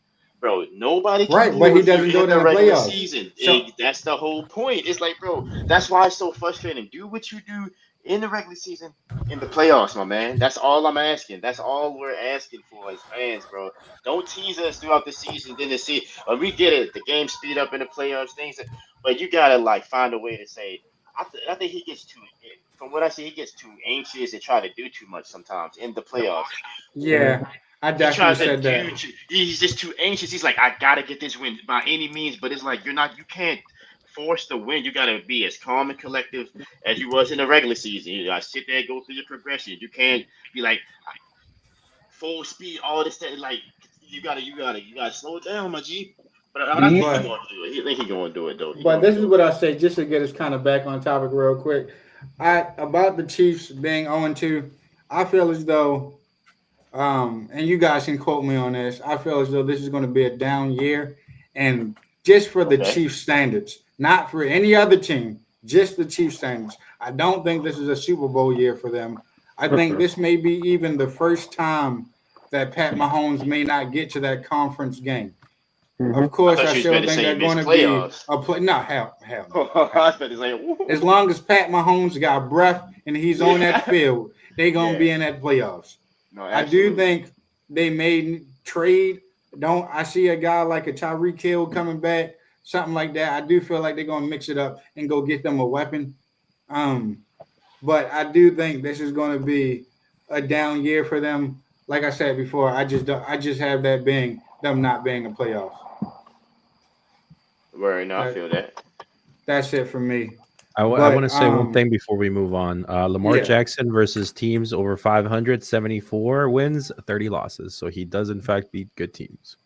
Bro, nobody can Right, do but he if you're doesn't do in it in the the regular playoffs. season. So That's the whole point. It's like, bro, that's why it's so frustrating. Do what you do in the regular season, in the playoffs, my man. That's all I'm asking. That's all we're asking for as fans, bro. Don't tease us throughout the season, then to see. We get it. The game speed up in the playoffs, but you gotta like find a way to say. I think he gets too. From what I see, he gets too anxious and try to do too much sometimes in the playoffs. yeah, I He definitely tries to said that. do. He's just too anxious. He's like, I gotta get this win by any means. But it's like you're not. You can't force the win. You gotta be as calm and collective as you was in the regular season. You gotta sit there, go through your progression. You can't be like full speed, all this stuff. Like you gotta slow it down, my G. But Do I you? think he's But gonna do it. I think he's gonna do it though. He's but gonna this is do it. what I say, just to get us kind of back on topic real quick. I about the Chiefs being 0-2, I feel as though and you guys can quote me on this. I feel as though this is going to be a down year, and just for the Okay. Chiefs standards, not for any other team, just the Chiefs standards. I don't think this is a Super Bowl year for them. I think this may be even the first time that Pat Mahomes may not get to that conference game. Mhm. Of I course, thought I you was about still to think say they're miss going to be playoffs. a play. No, hell I no. was about to say, As ooh. long as Pat Mahomes got breath and he's on that Yeah, field, they're going to yeah. be in that playoffs. No, I do absolutely. think they made trade. Don't I see a guy like a Tyreek Hill coming back, something like that? I do feel like they're gonna mix it up and go get them a weapon. Um, but I do think this is going to be a down year for them. Like I said before, I just have that being them not being a playoff. Word, no, I That feel that. that's it for me. I want But to say one thing before we move on. Lamar yeah, Jackson versus teams over 574 wins, 30 losses. So he does in fact beat good teams.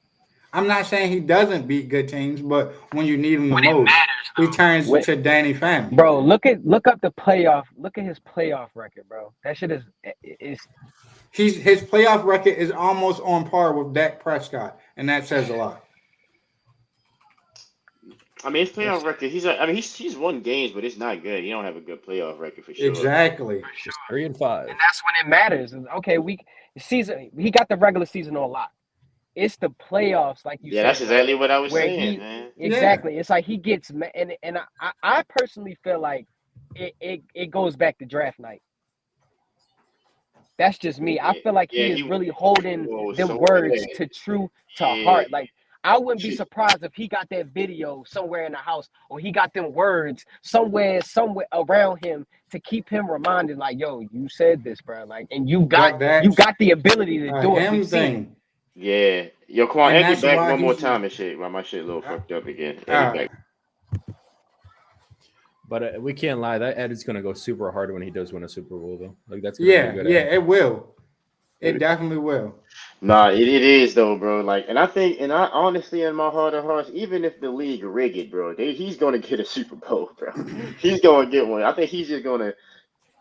I'm not saying he doesn't beat good teams, but when you need him the When it most, matters, he turns though. to Danny Phantom. Bro, look up the playoff. Look at his playoff record, bro. That shit is His playoff record is almost on par with Dak Prescott, and that says a lot. I mean, his it's playoff record. He's won games, but it's not good. He don't have a good playoff record for sure. Exactly. for Just sure. 3-5. And that's when it matters. Okay, season he got the regular season on a lot. It's the playoffs, like you Yeah, that's said, bro, exactly what I was where saying, he man. Yeah. exactly. It's like he gets and I personally feel like it goes back to draft night. That's just me. I Yeah, feel like yeah, he is really holding was them so words bad. to Yeah, heart. Like I wouldn't be surprised if he got that video somewhere in the house or he got them words somewhere around him to keep him reminded, like, yo, you said this, bro. Like, and But you that's got the ability to a do it. We've him seen it. thing, yeah. Yo, Quan, and add me that's back why one more he's. time and shit. Why my shit a little Uh, fucked up again? Add me uh, back. But we can't lie. That Ed is going to go super hard when he does win a Super Bowl, though. Like, that's going to be a yeah, good yeah, ad. it will. It definitely will. Nah, it is though, bro. Like, and I think, and I honestly, in my heart of hearts, even if the league rig it, bro, he's gonna get a Super Bowl, bro. He's gonna get one. I think he's just gonna.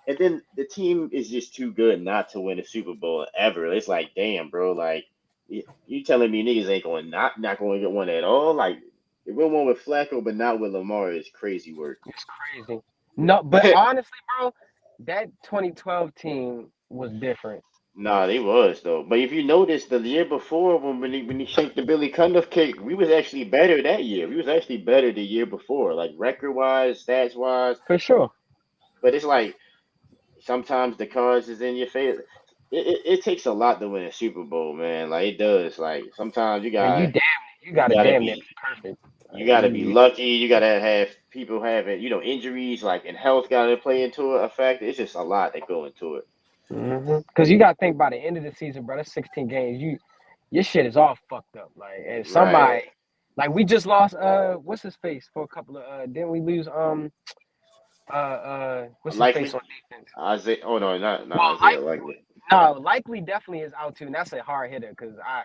And then the team is just too good not to win a Super Bowl ever. It's like, damn, bro. Like, you telling me niggas ain't going not going to get one at all? Like, they win one with Flacco, but not with Lamar is crazy work. It's crazy. No, but honestly, bro, that 2012 team was different. Nah, they was though. But if you notice, the year before when he shanked the Billy Cundiff kick, we was actually better that year. We was actually better the year before, like record wise, stats wise. For sure. But it's like sometimes the cards is in your favor. it takes a lot to win a Super Bowl, man. Like it does. Like sometimes And you got to gotta damn near be be perfect. you Like, gotta be lucky. You gotta have people having injuries, like and health gotta play into a factor. It's just a lot that go into it. Because you got to think by the end of the season, bro. That's 16 games. Your shit is all fucked up. Like, and Right. somebody, like, we just lost what's his face for a couple of didn't we lose what's his face Likely. on defense? Isaiah. Oh no, not Well, Isaiah Likely. Likely definitely is out too, and that's a hard hitter because I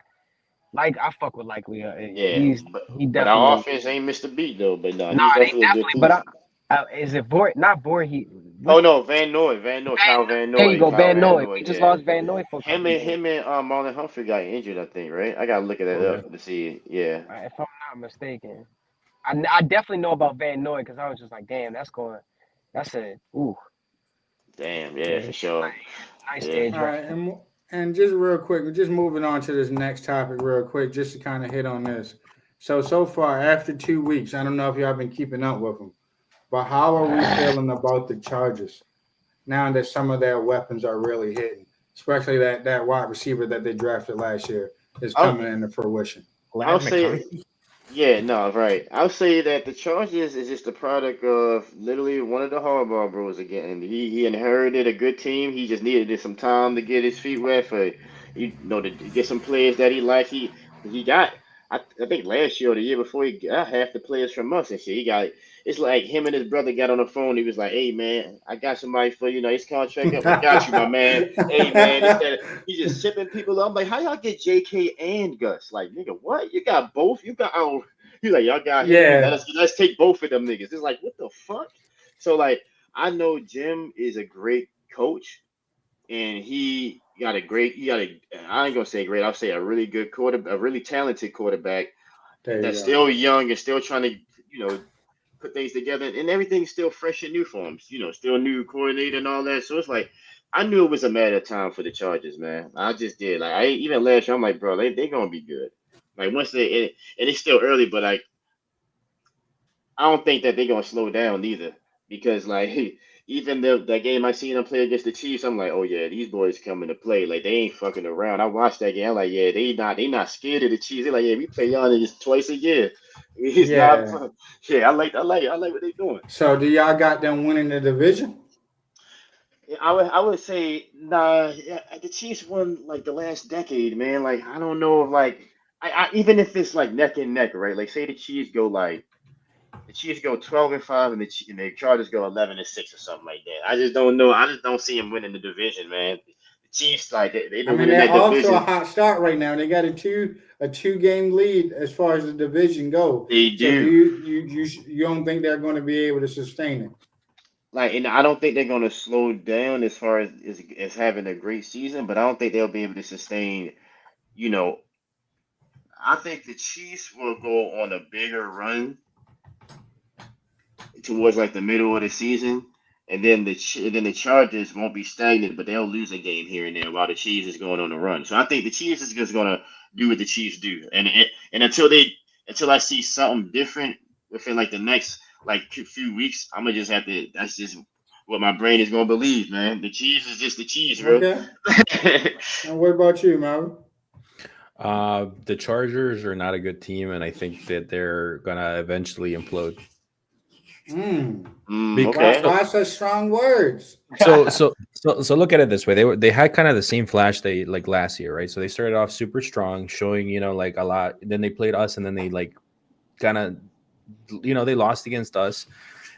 fuck with Likely. Yeah, He but our definitely offense ain't missed a beat though. But no, no, he's it ain't definitely a good definitely. But piece. is it Vor? Not Vor. Oh no, Kyle Van There you Noy, go, Van Noy. We just yeah. lost Van Noy for a Him couple and games. Marlon Humphrey got injured, I think, right? I gotta look at that Yeah. up to see. Yeah. If I'm not mistaken, I definitely know about Van Noy because I was just like, damn, that's a Damn, yeah, for sure. nice Yeah. edge All right right, there. and just real quick, we're just moving on to this next topic real quick, just to kind of hit on this. So far after 2 weeks, I don't know if y'all been keeping up with them, but how are we feeling about the Chargers now that some of their weapons are really hitting, especially that wide receiver that they drafted last year is I'll, coming into fruition? I'll Lad say, McConkey. yeah, no, right. I'll say that the Chargers is just a product of literally one of the Harbaugh bros again. He inherited a good team. He just needed some time to get his feet wet for to get some players that he likes. He got I think last year or the year before he got half the players from us and shit. It's like him and his brother got on the phone. He was like, "Hey man, I got somebody for his contract up. I got you, my man. Hey man, he's just shipping people up. I'm like, how y'all get JK and Gus? Like, nigga, what? You got both? You got he's like, y'all got him. Yeah. Let's take both of them niggas. It's like, what the fuck? So like, I know Jim is a great coach, and I ain't gonna say great. I'll say a really good quarterback, a really talented quarterback that's still young and still trying to put things together, and everything's still fresh and new for him. Still new coordinator and all that. So it's like I knew it was a matter of time for the Chargers, man. I just did. Like even last year, I'm like, bro, they gonna be good. Like once and it's still early, but like I don't think that they're gonna slow down either because like even that game I seen them play against the Chiefs, I'm like, oh yeah, these boys coming to play. Like they ain't fucking around. I watched that game. I'm like, yeah, they not scared of the Chiefs. They're like, yeah, we play y'all niggas twice a year. It's not Yeah. fun. Yeah, I like what they doing. So do y'all got them winning the division? Yeah, I would say nah. Yeah, the Chiefs won like the last decade, man. Like I don't know if like I even if it's like neck and neck, right? Like say the Chiefs go 12-5 and the Chargers go 11-6 or something like that. I just don't know. I just don't see them winning the division, man. The Chiefs like they've I been mean, winning they're that off to a division. hot start right now. They got a two game lead as far as the division go. They So do do. you don't think they're going to be able to sustain it? Like, and I don't think they're going to slow down as far as having a great season, but I don't think they'll be able to sustain. You know, I think the Chiefs will go on a bigger run towards like the middle of the season, and then the Chargers won't be stagnant, but they'll lose a game here and there while the Chiefs is going on a run. So I think the Chiefs is just gonna do what the Chiefs do, and until I see something different within like the next like few weeks, I'm gonna just have to. That's just what my brain is gonna believe, man. The Chiefs is just the Chiefs, bro. Okay. And what about you, Marvin? The Chargers are not a good team, and I think that they're gonna eventually implode. Okay. Why such strong words? So look at it this way. They had kind of the same flash they like last year, right? So they started off super strong, showing like a lot. Then they played us, and then they like kind of they lost against us.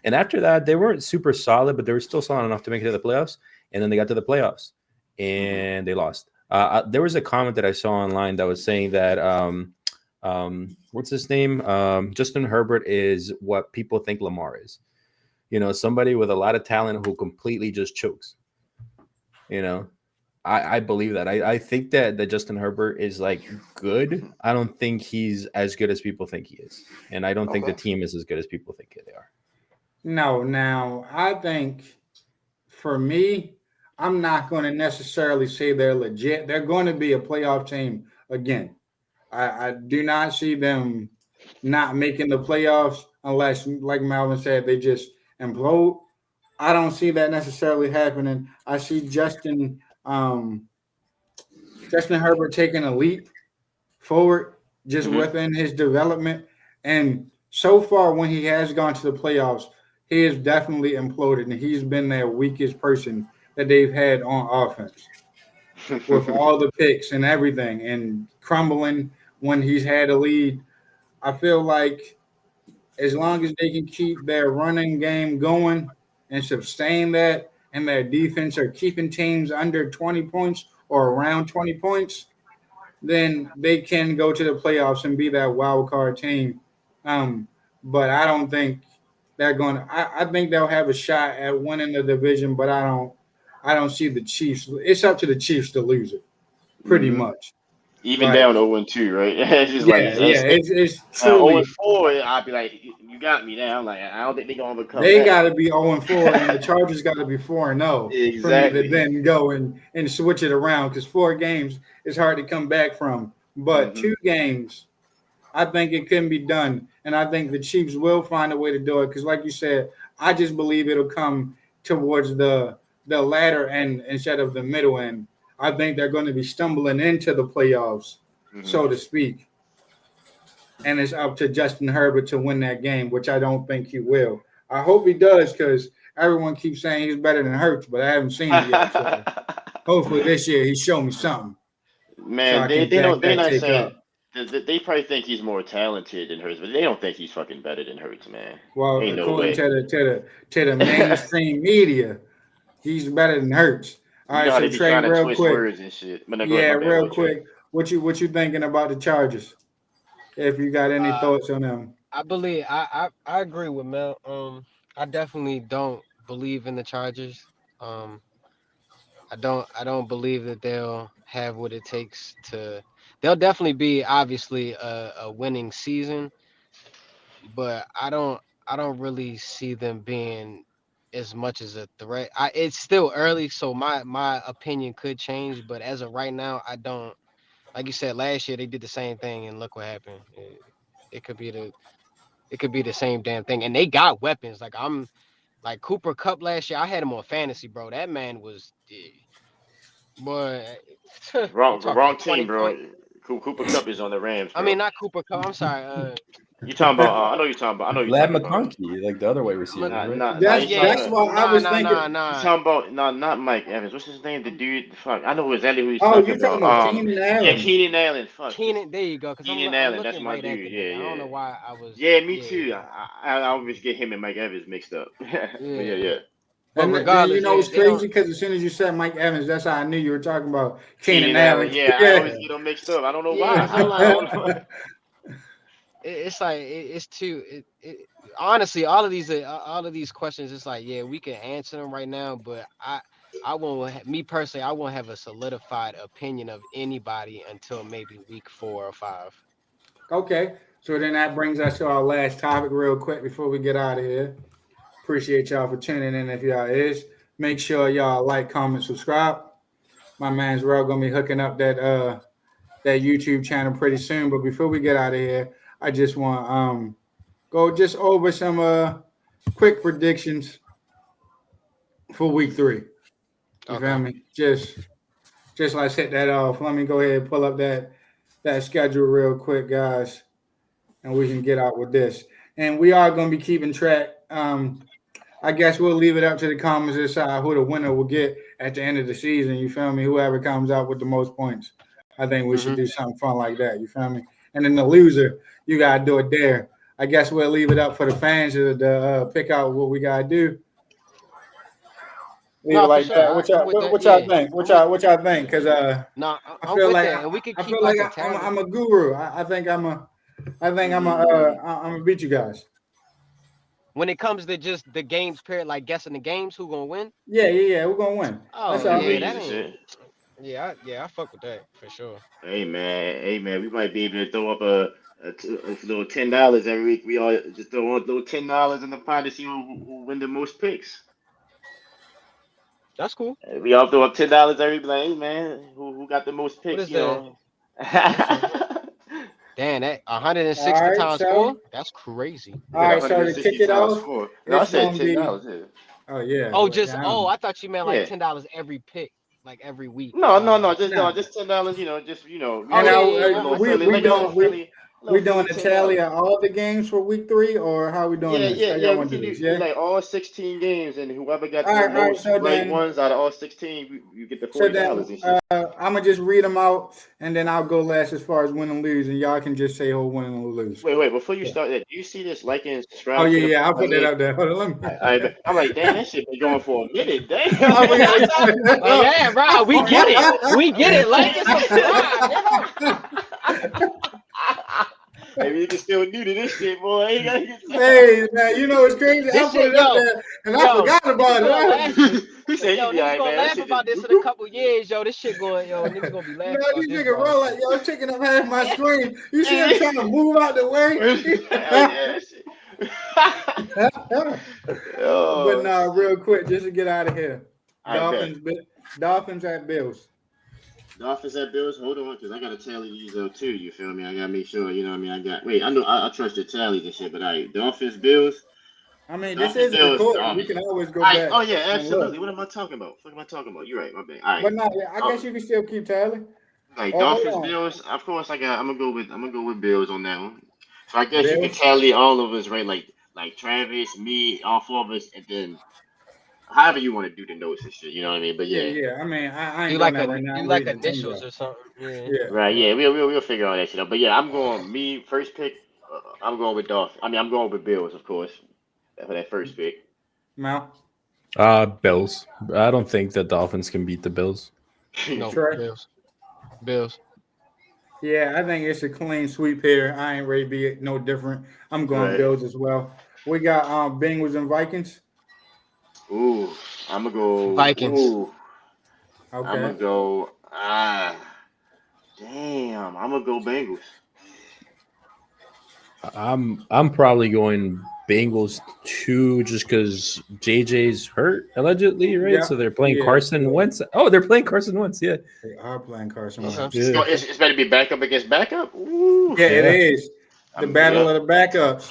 And after that, they weren't super solid, but they were still solid enough to make it to the playoffs. And then they got to the playoffs, and they lost. There was a comment that I saw online that was saying that what's his name? Justin Herbert is what people think Lamar is. Somebody with a lot of talent who completely just chokes. I believe that. I think that Justin Herbert is like good. I don't think he's as good as people think he is. And I don't think the team is as good as people think they are. No, now I think for me, I'm not going to necessarily say they're legit. They're going to be a playoff team again. I do not see them not making the playoffs unless, like Malvin said, they just implode. I don't see that necessarily happening. I see Justin Justin Herbert taking a leap forward just Mhm. within his development. And so far, when he has gone to the playoffs, he has definitely imploded, and he's been their weakest person that they've had on offense with all the picks and everything and crumbling when he's had a lead. I feel like as long as they can keep their running game going and sustain that, and their defense are keeping teams under 20 points or around 20 points, then they can go to the playoffs and be that wild card team. Um, but I don't think they're going to. I think they'll have a shot at winning the division, but I don't. I don't see the Chiefs. It's up to the Chiefs to lose it, pretty Mhm. much. Even Like, down 0-2, right? It's just like yeah, yeah. It's truly 0-4. I'd be like, you got me now. I'm like, I don't think they're gonna overcome they that. got to be 0-4, and the Chargers got to be 4-0 for me to Exactly. then go and switch it around because 4 games is hard to come back from. But Mhm. 2 games, I think it can be done, and I think the Chiefs will find a way to do it because, like you said, I just believe it'll come towards the latter end instead of the middle end. I think they're going to be stumbling into the playoffs, Mhm. so to speak, and it's up to Justin Herbert to win that game, which I don't think he will. I hope he does because everyone keeps saying he's better than Hurts, but I haven't seen it yet. So hopefully this year he show me something so Man, I they can they back don't they're that not take saying up. they probably think he's more talented than Hurts, but they don't think he's fucking better than Hurts, man. Well, Ain't no according way. to the mainstream media, he's better than Hurts. All You know right, how so they be Trey, trying to real twist quick, words and shit. But no, go ahead, yeah, my bad. Go real ahead, Trey. quick, what you thinking about the Chargers? If you got any Uh, thoughts on them? I believe I agree with Mel. I definitely don't believe in the Chargers. Um, I don't believe that they'll have what it takes to. They'll definitely be obviously a winning season, but I don't really see them being as much as a threat. It's still early, so my opinion could change, but as of right now, I don't. Like you said, last year they did the same thing, and look what happened. It could be the same damn thing, and they got weapons. Like I'm like Cooper Cup last year. I had him on fantasy, bro. That man was, boy. You talking Wrong team, 20 bro. point? Cooper Cup is on the Rams, I bro. mean, not Cooper Cup. I'm sorry. You talking about? I know you're talking about. I know you're Lad talking about. McConkey, like the other way receiver, Mc- right? Nah. That's You yeah, that's talking? what I was thinking. You nah. talking about? No, not Mike Evans. What's his name? The dude. Fuck. I know exactly who he's Oh, talking you talking about. about Keenan Yeah, Allen? Keenan Allen. Fuck. Keenan, there you go. Cause I'm Keenan I'm Allen. That's looking my right at dude. the Yeah, nigga. I don't yeah. know why I was. Yeah, me Yeah, too. I always get him and Mike Evans mixed up. But yeah, yeah. yeah. But And then you regardless, know yeah, it's they don't. crazy because as soon as you said Mike Evans, that's how I knew you were talking about Keenan Keenan Allen. Allen. Yeah, I Yeah. always get them mixed up. I don't know Yeah, why. cause I'm I like, don't know. it's like it's too. Honestly, all of these questions, it's like, yeah, we can answer them right now, but I won't. Me personally, I won't have a solidified opinion of anybody until maybe week 4 or 5. Okay. So then that brings us to our last topic real quick before we get out of here. Appreciate y'all for tuning in. If y'all is, make sure y'all like, comment, subscribe. My man's real gonna be hooking up that YouTube channel pretty soon. But before we get out of here, I just want go just over some quick predictions for week 3. You feel Okay. me? Just like set that off. Let me go ahead and pull up that schedule real quick, guys, and we can get out with this. And we are going to be keeping track. I guess we'll leave it up to the comments to decide who the winner will get at the end of the season. You feel me? Whoever comes out with the most points. I think we should Mhm. do something fun like that. You feel me? And then the loser, you gotta do it there. I guess we'll leave it up for the fans to pick out what we gotta do. Leave it No, for like sure. that. I'm with that. What y'all Yeah, think? I'm with. What y'all think? Because No, I I'm feel with like that, and we could I keep feel like like a tally. I'm a guru. I think Mm. I'm gonna beat you guys. When it comes to just the games period, like guessing the games, who gonna win? Yeah. We're gonna win. That's Oh Yeah, all. yeah, real that easy ain't. shit. Yeah, I fuck with that for sure. Hey man, we might be able to throw up a little $10 every week. We all just throw a little $10 in the pot to see who win the most picks. That's cool. We all throw up $10 every week. Like, hey man, who got the most What picks? is You that? know. That's fine. Damn, that All 160 right, times so 4. That's crazy. You all said right, so to 160 kick it times off, four. No, I it's said gonna ten be dollars. Yeah. oh yeah, Oh, wait, just down. I thought you meant like Yeah. $10 every pick. like every week. No, No. just $10. Just Oh, And yeah, I, yeah, yeah, little I we see. friendly, we like a little doing friendly, we doing friendly the tally $10. of all the games for week 3, or how we doing Yeah, this? yeah, How yeah. y'all We want to can do this? do Yeah. like all 16 games, and whoever got All the right, all right. most So right then, ones out of all 16, you get the so $40 then, and shit. I'm gonna just read them out, and then I'll go last as far as win and lose, and y'all can just say who win and lose. Wait, before you Yeah. start that, do you see this like and Oh subscribe yeah, to the yeah. I'll put that podcast? up there. Hold on, let me. I'm like, damn, that shit been going for a minute. Damn. Oh, we Like, yeah, bro, we get it. We get it. Like and subscribe, Maybe you can still new to this shit, boy. You gotta get Hey man, you know it's crazy. I This put shit, it up yo, there, and I yo, forgot niggas about gonna it. laugh. He said Yo, he be all niggas right, gonna man. That laugh shit about this in a couple years, yo. This shit going, yo, niggas gonna be laughing No, about these this, niggas bro. roll like yo, taking up half my screen. You see him trying to move out the way. Hell yeah, shit. But Oh, no, shit. real quick, just to get out of here. I bet. Dolphins at Bills. Dolphins at Bills. Hold on, because I gotta tally these up too. You feel me? I gotta make sure. You know what I mean? I know. I trust your tallies and shit. But all right, Dolphins Bills. I mean, this Dolphins is Bills. recording. We can always go Alright, back oh yeah, and look. absolutely. What am I talking about? What am I talking about? You're right. My bad. All right. But no, I guess you can still keep tally. Like Oh, hold Dolphins on. Bills. Of course, I'm gonna go with Bills on that one. So I guess you can Bills. tally all of us, right? Like Travis, me, all four of us, and then however you want to do the notes and shit. You know what I mean? But Yeah, yeah. yeah. I mean, I Do ain't like doing that right now. do I'm like reading the teams initials out. or something. Yeah. Yeah. Right, yeah, we'll figure all that shit out. But yeah, I'm going me first pick. I'm going with Dolphins. I mean, I'm going with Bills, of course, for that first pick. Mal. Bills. I don't think the Dolphins can beat the Bills. No, Trey. Bills. Yeah, I think it's a clean sweep here. I ain't ready to be no different. I'm going Right. Bills as well. We got Bengals and Vikings. Ooh, I'm gonna go Vikings. Ooh, I'm Okay. gonna go. Damn, I'm gonna go Bengals. I'm probably going Bengals too, just because JJ's hurt allegedly, right? Yeah, So they're playing yeah, Carson yeah. Wentz. Oh, they're playing Carson Wentz. Yeah, They are playing Carson Okay. Wentz. yeah. It's better to be backup against backup. Ooh. Yeah, it Yeah. is the battle of the backups.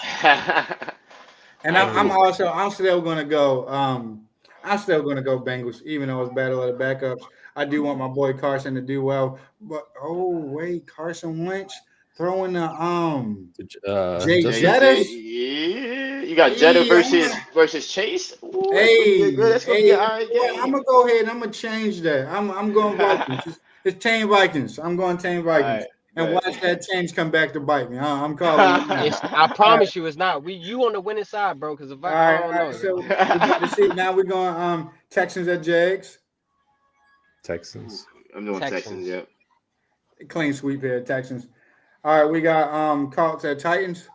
And I I'm agree. still gonna go. I'm still gonna go Bengals, even though it's battle of the backups. I do want my boy Carson to do well, but oh wait, Carson Wentz throwing the Jay Justin Jettas. Yeah, you got Jetta Hey, versus Chase. Ooh, hey, that's gonna be hey. an alright Well, I'm game. gonna go ahead and I'm gonna change that. I'm going Vikings. It's Tame Vikings. I'm going Tame Vikings. Alright, And bet. watch that change come back to bite me. I'm calling it now. It's. I promise you, it's not. You on the winning side, bro. Because if All I right, don't all know. right. So we got to see. Now we're going Texans at Jags. Texans. I'm doing Texans. Texans. Yep. Clean sweep here, Texans. All right, we got Colts at Titans.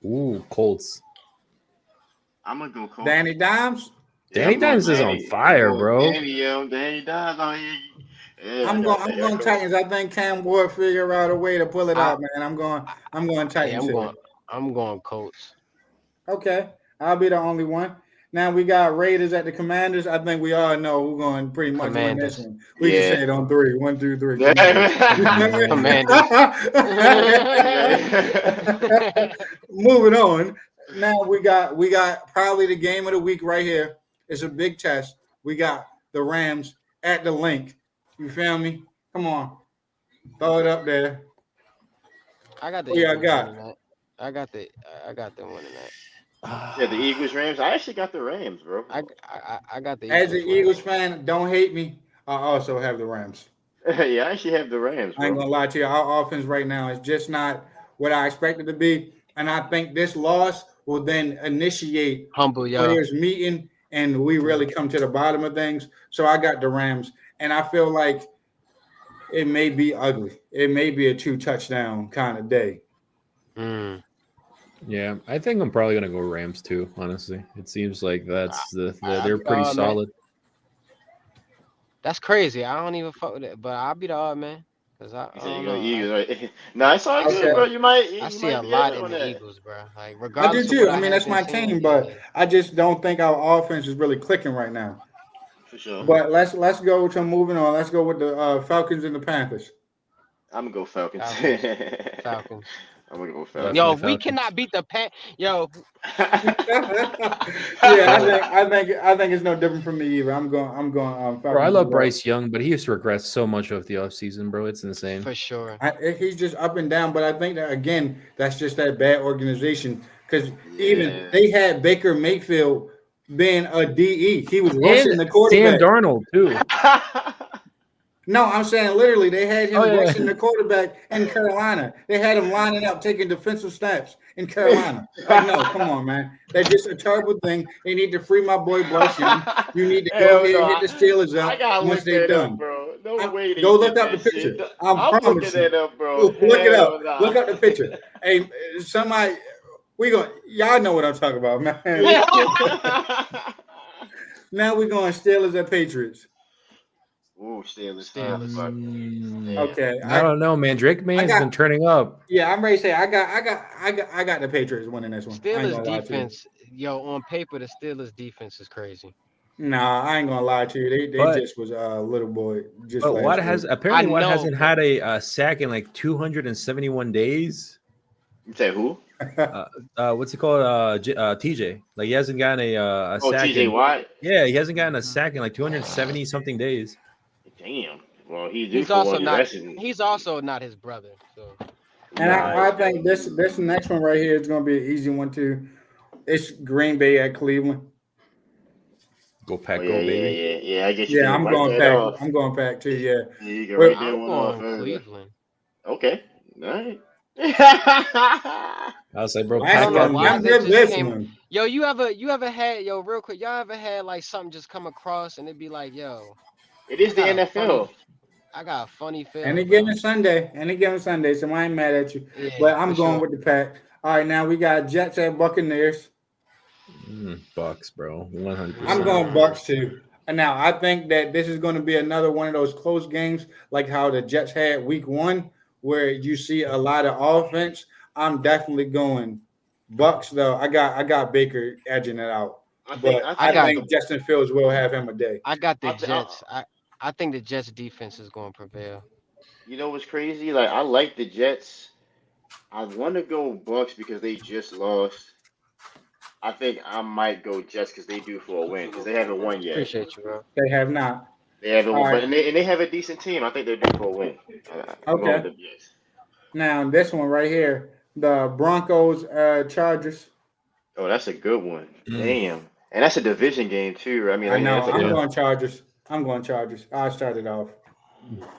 Ooh, Colts. I'm gonna go Colts. Danny Dimes. Danny I'm going Dimes is on Danny. fire, I'm going bro. Danny Dimes on here. Yeah, I'm I got going Colts. Titans. I think Cam Ward figure out a way to pull it I- out, man. I'm going Hey, Titans here. I'm going Colts. Okay, I'll be the only one. Now we got Raiders at the Commanders. I think we all know who's going to pretty much win this Commanders. one. We can say Yeah. it on 3. 1, 2, 3. Yeah. Commanders. Moving on. Now we got probably the game of the week right here. It's a big test. We got the Rams at the Link. You feel me? Come on, throw it up there. I got the Who y'all Eagles got? winning that. I got them winning that. Yeah, the Eagles, Rams. I actually got the Rams, bro. I got the As Eagles. an winning Eagles that. fan, don't hate me. I also have the Rams. Yeah, I actually have the Rams, I ain't bro. gonna lie to you. Our offense right now is just not what I expected to be, and I think this loss will then initiate Humble, yo. players meeting, and we really come to the bottom of things. So I got the Rams, and I feel like it may be ugly. It may be a 2-touchdown kind of day. Mm. Yeah, I think I'm probably gonna go Rams too. Honestly, it seems like that's they're pretty man. solid. That's crazy. I don't even fuck with it, but I'll be the odd man because I You said don't you go know. Eagles, right? No, it's all good, Okay. bro. You might I you see might a be lot right in on the that. Eagles, bro. Like I do regardless of too. what I mean, have that's been my seeing, team, but yeah. I just don't think our offense is really clicking right now. For sure. But let's go to moving on. Let's go with the Falcons and the Panthers. I'm gonna go Falcons. Falcons. I'm gonna go Definitely Falcons. Yo, if we Falcons. cannot beat the Yo, Yeah, I think it's no different from me either. I'm going Bro, I Falcons love as well. Bryce Young, but he used to regress so much of the offseason, bro. It's insane. for sure. He's just up and down, but I think that again, that's just that bad organization. Because even Yeah. they had Baker Mayfield being a DE, he was And rushing the Sam quarterback. Darnold, too. No, I'm saying literally, they had him Oh, yeah. rushing the quarterback in Carolina. They had him lining up, taking defensive snaps in Carolina. Like, no, come on, man. That's just a terrible thing. They need to free my boy Bryce Young. You need to go Hell ahead no, and hit the Steelers I up gotta once look they're that done. up, bro. No way they Go did look up the that picture. shit. I I'm promise looking you. that up, bro. Look it up. Hell nah. Look up the picture. Hey, somebody, y'all know what I'm talking about, man. Now we're going Steelers and Patriots. Ooh, Steelers. Steelers. Yeah. Okay. I don't know, man. Drake May's got- been turning up. Yeah, I'm ready to say I got the Patriots winning this one. I ain't Steelers gonna lie to you. defense, on paper, the Steelers defense is crazy. Nah, I ain't gonna lie to you. They But- just was a little boy. Just But last Watt week. apparently Watt know, hasn't but- had a sack in like 271 days. You say who? What's it called? TJ. Like he hasn't gotten a Oh, sack. TJ in- Watt. Yeah, he hasn't gotten a sack in like 270 something days. Damn. Well, he did He's for also one not. lesson. He's also not his brother. So And I think this next one right here is gonna be an easy one too. It's Green Bay at Cleveland. Go Pack, Oh, go baby. yeah. I guess you Yeah, can I'm write going that back. off. I'm going back too. Yeah. Yeah, you can Wait, write that I'm one off. going Cleveland. Okay. All right. I was like, bro, Last Pack know one, why I'm they good just this came- one. Yo, you ever had real quick? Y'all ever had like something just come across and it'd be like, yo, It is the I got a NFL. I got a funny feeling. Any bro. given Sunday, so I ain't mad at you. Yeah, But I'm for going sure. with the Pack. All right, now we got Jets at Buccaneers. Bucks, bro. 100%. I'm going Bucks too. And now I think that this is going to be another one of those close games, like how the Jets had week 1, where you see a lot of offense. I'm definitely going Bucks though. I got Baker edging it out. I think Justin Fields will have him a day. I got the I'll t- Jets. I think the Jets defense is going to prevail. You know what's crazy? Like I like the Jets. I want to go Bucks because they just lost. I think I might go Jets because they due for a win because they haven't won yet. Appreciate you, bro. They have not. They haven't won, All right. but they have a decent team. I think they're due for a win. I'm going with the Jets. Now this one right here, the Broncos Chargers. Oh, that's a good one. Damn, and that's a division game too. I mean, I know. that's a I'm good- going Chargers. I started off.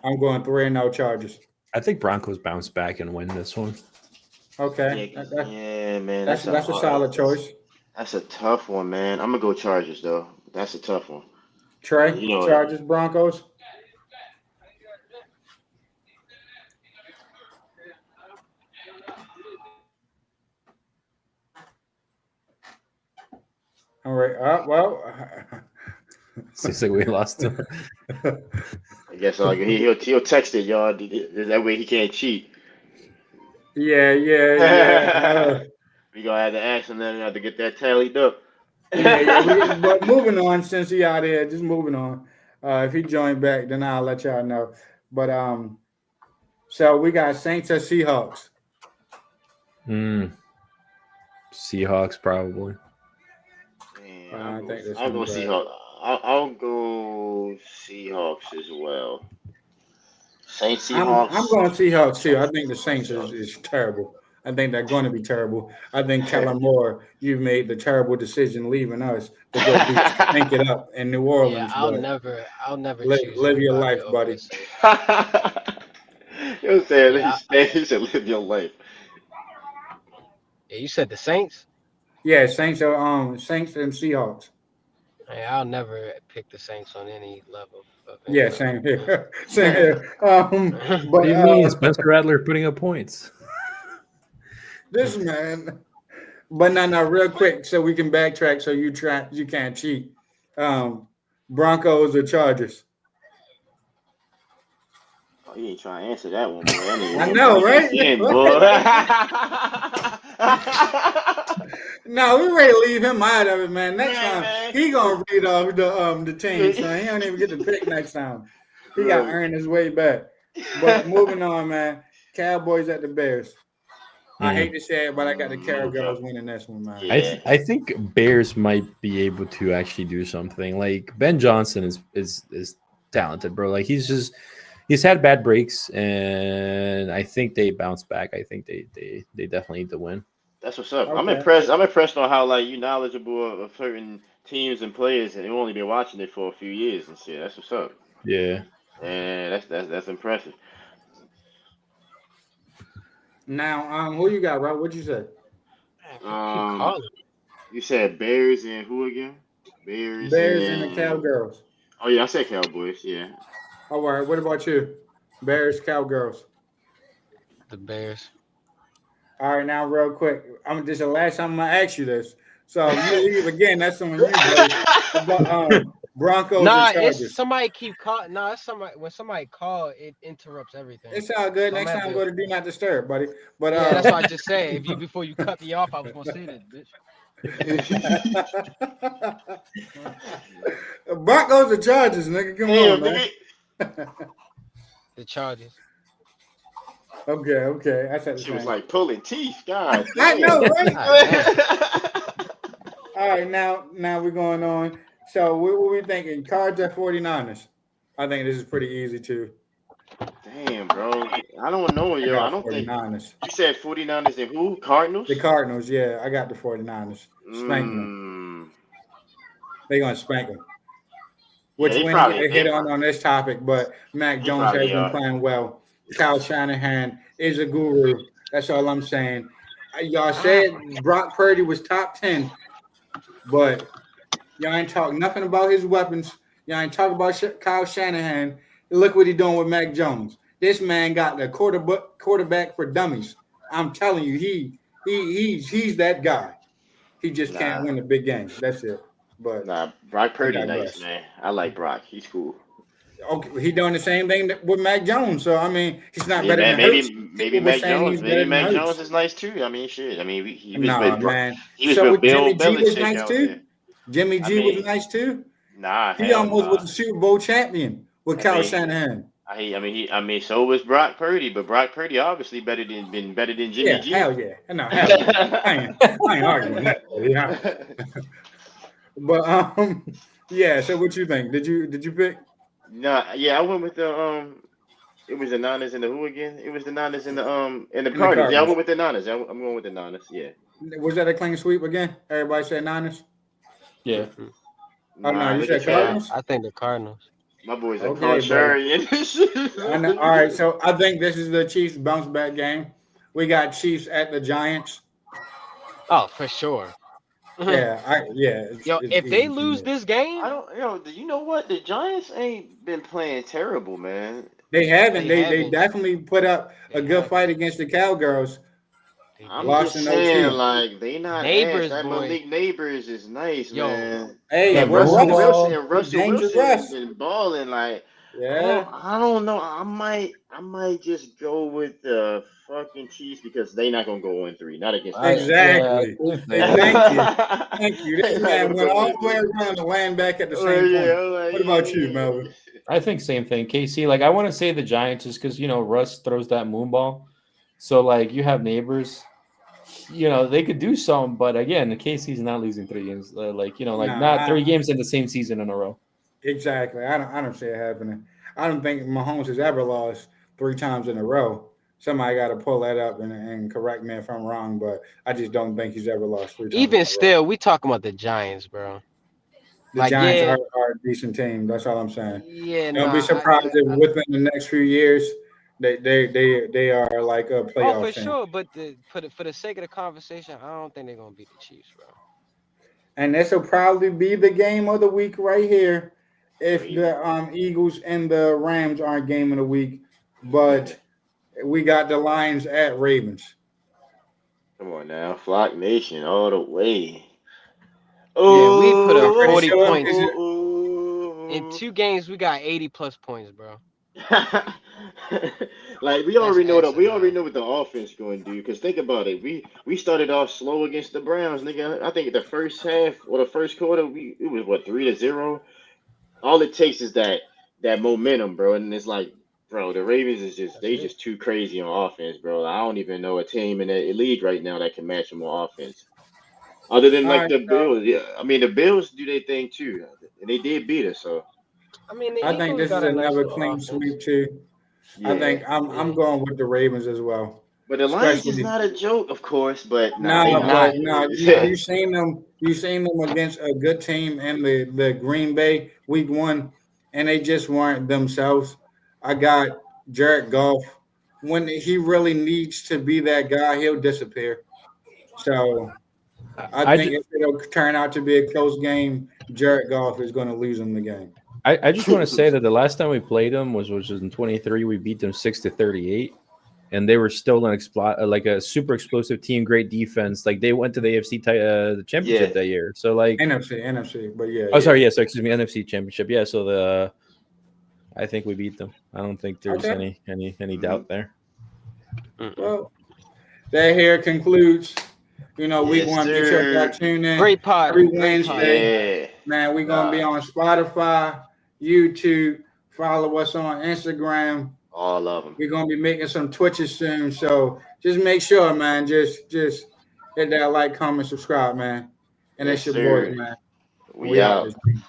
I'm going 3-0 Chargers. I think Broncos bounce back and win this one. Okay. Yeah, man. That's a solid choice. That's a tough one, man. I'm gonna go Chargers though. That's a tough one. Trey, You know- Chargers, Broncos. All right. Well, Seems like we lost him. I guess he'll text it, y'all. That way he can't cheat. yeah. We gonna have to ask him then have to get that tallied up. But moving on, since he out here, just moving on. If he joined back, then I'll let y'all know. But so we got Saints or Seahawks. Seahawks probably. Man, I think this I'll go one's bad. Seahawks. I'll go Seahawks as well. Saints Seahawks. I'm going Seahawks too. I think the Saints is terrible. I think they're going to be terrible. I think Kellen Moore, you've made the terrible decision leaving us to go think it up in New Orleans. Yeah, I'll but never live choose your anybody life, over buddy. the Saints. You said Yeah, he said live your life. Yeah, you said the Saints. Yeah, Saints and Seahawks. Hey, I'll never pick the Saints on any level. Yeah, same here. Same here. What But do you mean? Spencer Rattler putting up points. this man. But no, real quick, so we can backtrack. So you can't cheat. Broncos or Chargers? Oh, you ain't trying to answer that one, boy. I know, right? No, we ready to leave him out of it, man. Next Yeah, time man. he gonna read off the team, so he don't even get to pick next time. He got to earn his way back. But moving on, man. Cowboys at the Bears. I hate to say it, but I got the Cowgirls winning this one, man. Yeah. I think Bears might be able to actually do something. Like Ben Johnson is talented, bro. Like he's had bad breaks, and I think they bounce back. I think they definitely need to win. That's what's up. I'm Okay. impressed. I'm impressed on how like you knowledgeable of certain teams and players, and you've only been watching it for a few years and shit. That's what's up. Yeah. And that's impressive. Now, who you got, Rob? What'd you say? Um, you said Bears and who again? Bears And the Cowgirls. Oh yeah, I said Cowboys. Yeah. All right. What about you? Bears, Cowgirls. The Bears. All right, now real quick. This is the last time I'm gonna ask you this. So you leave again. That's on you, buddy. But, Broncos Nah, and Chargers. it's somebody keep calling. Nah, it's somebody. When somebody call, it interrupts everything. It's all good. So I'm Next gonna time, have go to- to Do Not Disturb, buddy. But Yeah, that's what I just said. Before you cut me off, I was gonna say that, bitch. Broncos and Chargers, nigga. Come on, man. The Chargers. Okay. I said the She was same. like pulling teeth, God. I know, right? right? All right, now we're going on. So what were we thinking? Cards at 49ers. I think this is pretty easy too. Damn, bro. I don't know, yo. I don't think 49ers. you said 49ers and who? Cardinals? The Cardinals, yeah. I got the 49ers. Spank them. They're going to spank them. Which they we probably- need to hit on this topic, but Mac They Jones has probably been are. playing well. Kyle Shanahan is a guru. That's all I'm saying. Y'all said Brock Purdy was top 10, but y'all ain't talking nothing about his weapons. Y'all ain't talking about Kyle Shanahan. Look what he's doing with Mac Jones. This man got the quarterback for dummies. I'm telling you, he's that guy. He just can't win the big games. That's it. But Nah, Brock Purdy, I nice, digress. man. I like Brock. He's cool. okay, he doing the same thing with Mac Jones. So I mean, he's not better than maybe Hurts. maybe People were Mac saying Jones. he's Maybe better than Mac Hurts. Jones is nice too. I mean, shit. I mean, he was Nah, with man. He was So with Bill Jimmy G was Belichick nice out too. there. Jimmy I G mean, was nice too. Nah, He hell almost nah. was a Super Bowl champion with I Kyle mean, Shanahan. I mean, so was Brock Purdy, but Brock Purdy obviously better than Jimmy Yeah, G. hell yeah. No, hell yeah. I ain't arguing that. Yeah. But yeah. So what you think? Did you pick? Nah, yeah, I went with the It was the Niners and the who again? It was the Niners and the the Cardinals. Yeah, I Cardinals. went with the Niners. I'm going with the Niners. Yeah. Was that a clean sweep again? Everybody said Niners. Yeah. Oh no, you look said at y'all. Cardinals. I think the Cardinals. My boys are Okay, contrarian. I know. All right, so I think this is the Chiefs bounce back game. We got Chiefs at the Giants. Oh, for sure. Yeah, Yo, it's if they easy for lose me. this game, You know what? The Giants ain't been playing terrible, man. They haven't. They They haven't. definitely put up a They good haven't. fight against the Cowgirls. they I'm did. Lost just in saying, OT. like, they not Neighbors, ass. That boy. Malik Neighbors is nice, Yo. man. Hey, That we're Russell Russ. Russell Dangerous Wilson has Russ. been balling. Like, Yeah. I don't know. I might just go with the fucking Chiefs because they not gonna go 1-3. Not against the Exactly. Yeah, Thank you. This man went all the way around to land back at the same point. What about you, Melvin? I think same thing. KC, like I want to say the Giants just because Russ throws that moon ball. So like you have neighbors, they could do some, but again, the KC's not losing 3 games. Not 3 games in the same season in a row. Exactly. I don't see it happening. I don't think Mahomes has ever lost 3 times in a row. Somebody got to pull that up and correct me if I'm wrong, but I just don't think he's ever lost 3 times. Even still, we talking about the Giants, bro. The Giants are a decent team. That's all I'm saying. Yeah, Don't be surprised if within the next few years they are like a playoff for team. sure. But for the sake of the conversation, I don't think they're gonna beat the Chiefs, bro. And this will probably be the game of the week right here if the Eagles and the Rams aren't game of the week. But we got the Lions at Ravens. Come on now, Flock Nation all the way. Yeah, we put up 40 sure points. Oh. In 2 games, we got 80+ points, bro. Like we already know That's we already know what the offense going to do. Because think about it, we started off slow against the Browns, nigga. I think the first half or the first quarter, it was 3-0. All it takes is that momentum, bro, and it's like Bro, the Ravens is just too crazy on offense, bro. I don't even know a team in the league right now that can match them on offense. Other than All like right, the so Bills, yeah. I mean, the Bills do their thing too, and they did beat us. So I mean, the I think Eagles this is got a nice another little clean offense. sweep too. I yeah. think I'm Yeah. going with the Ravens as well, But the Lions is especially. not a joke, of course. But nah, they No, No. but not. no, you seen them. You seen them against a good team in the Green Bay Week 1, and they just weren't themselves. I got Jared Goff. When he really needs to be that guy, he'll disappear. So I I think just if it'll turn out to be a close game, Jared Goff is going to lose them the game. I just want to say that the last time we played them was in 23. We beat them 6-38, and they were still like a super explosive team, great defense. Like they went to the the Yeah, championship that year. So like, NFC, but yeah, oh yeah. sorry, yes, excuse me, NFC championship. Yeah, so I think we beat them. I don't think there's Okay. any Mhm. doubt there. Mm-mm. Well, that here concludes. Week yes, 1. Be sure sir. y'all tune in Great pod. every Great pod. Wednesday. Yeah, Man, we're gonna nah, be on Spotify, YouTube. Follow us on Instagram. all of them. We're gonna be making some Twitches soon. So just make sure, man. Just hit that like, comment, subscribe, man. And Yes, it's your boys, sir. man. And We we out out. this.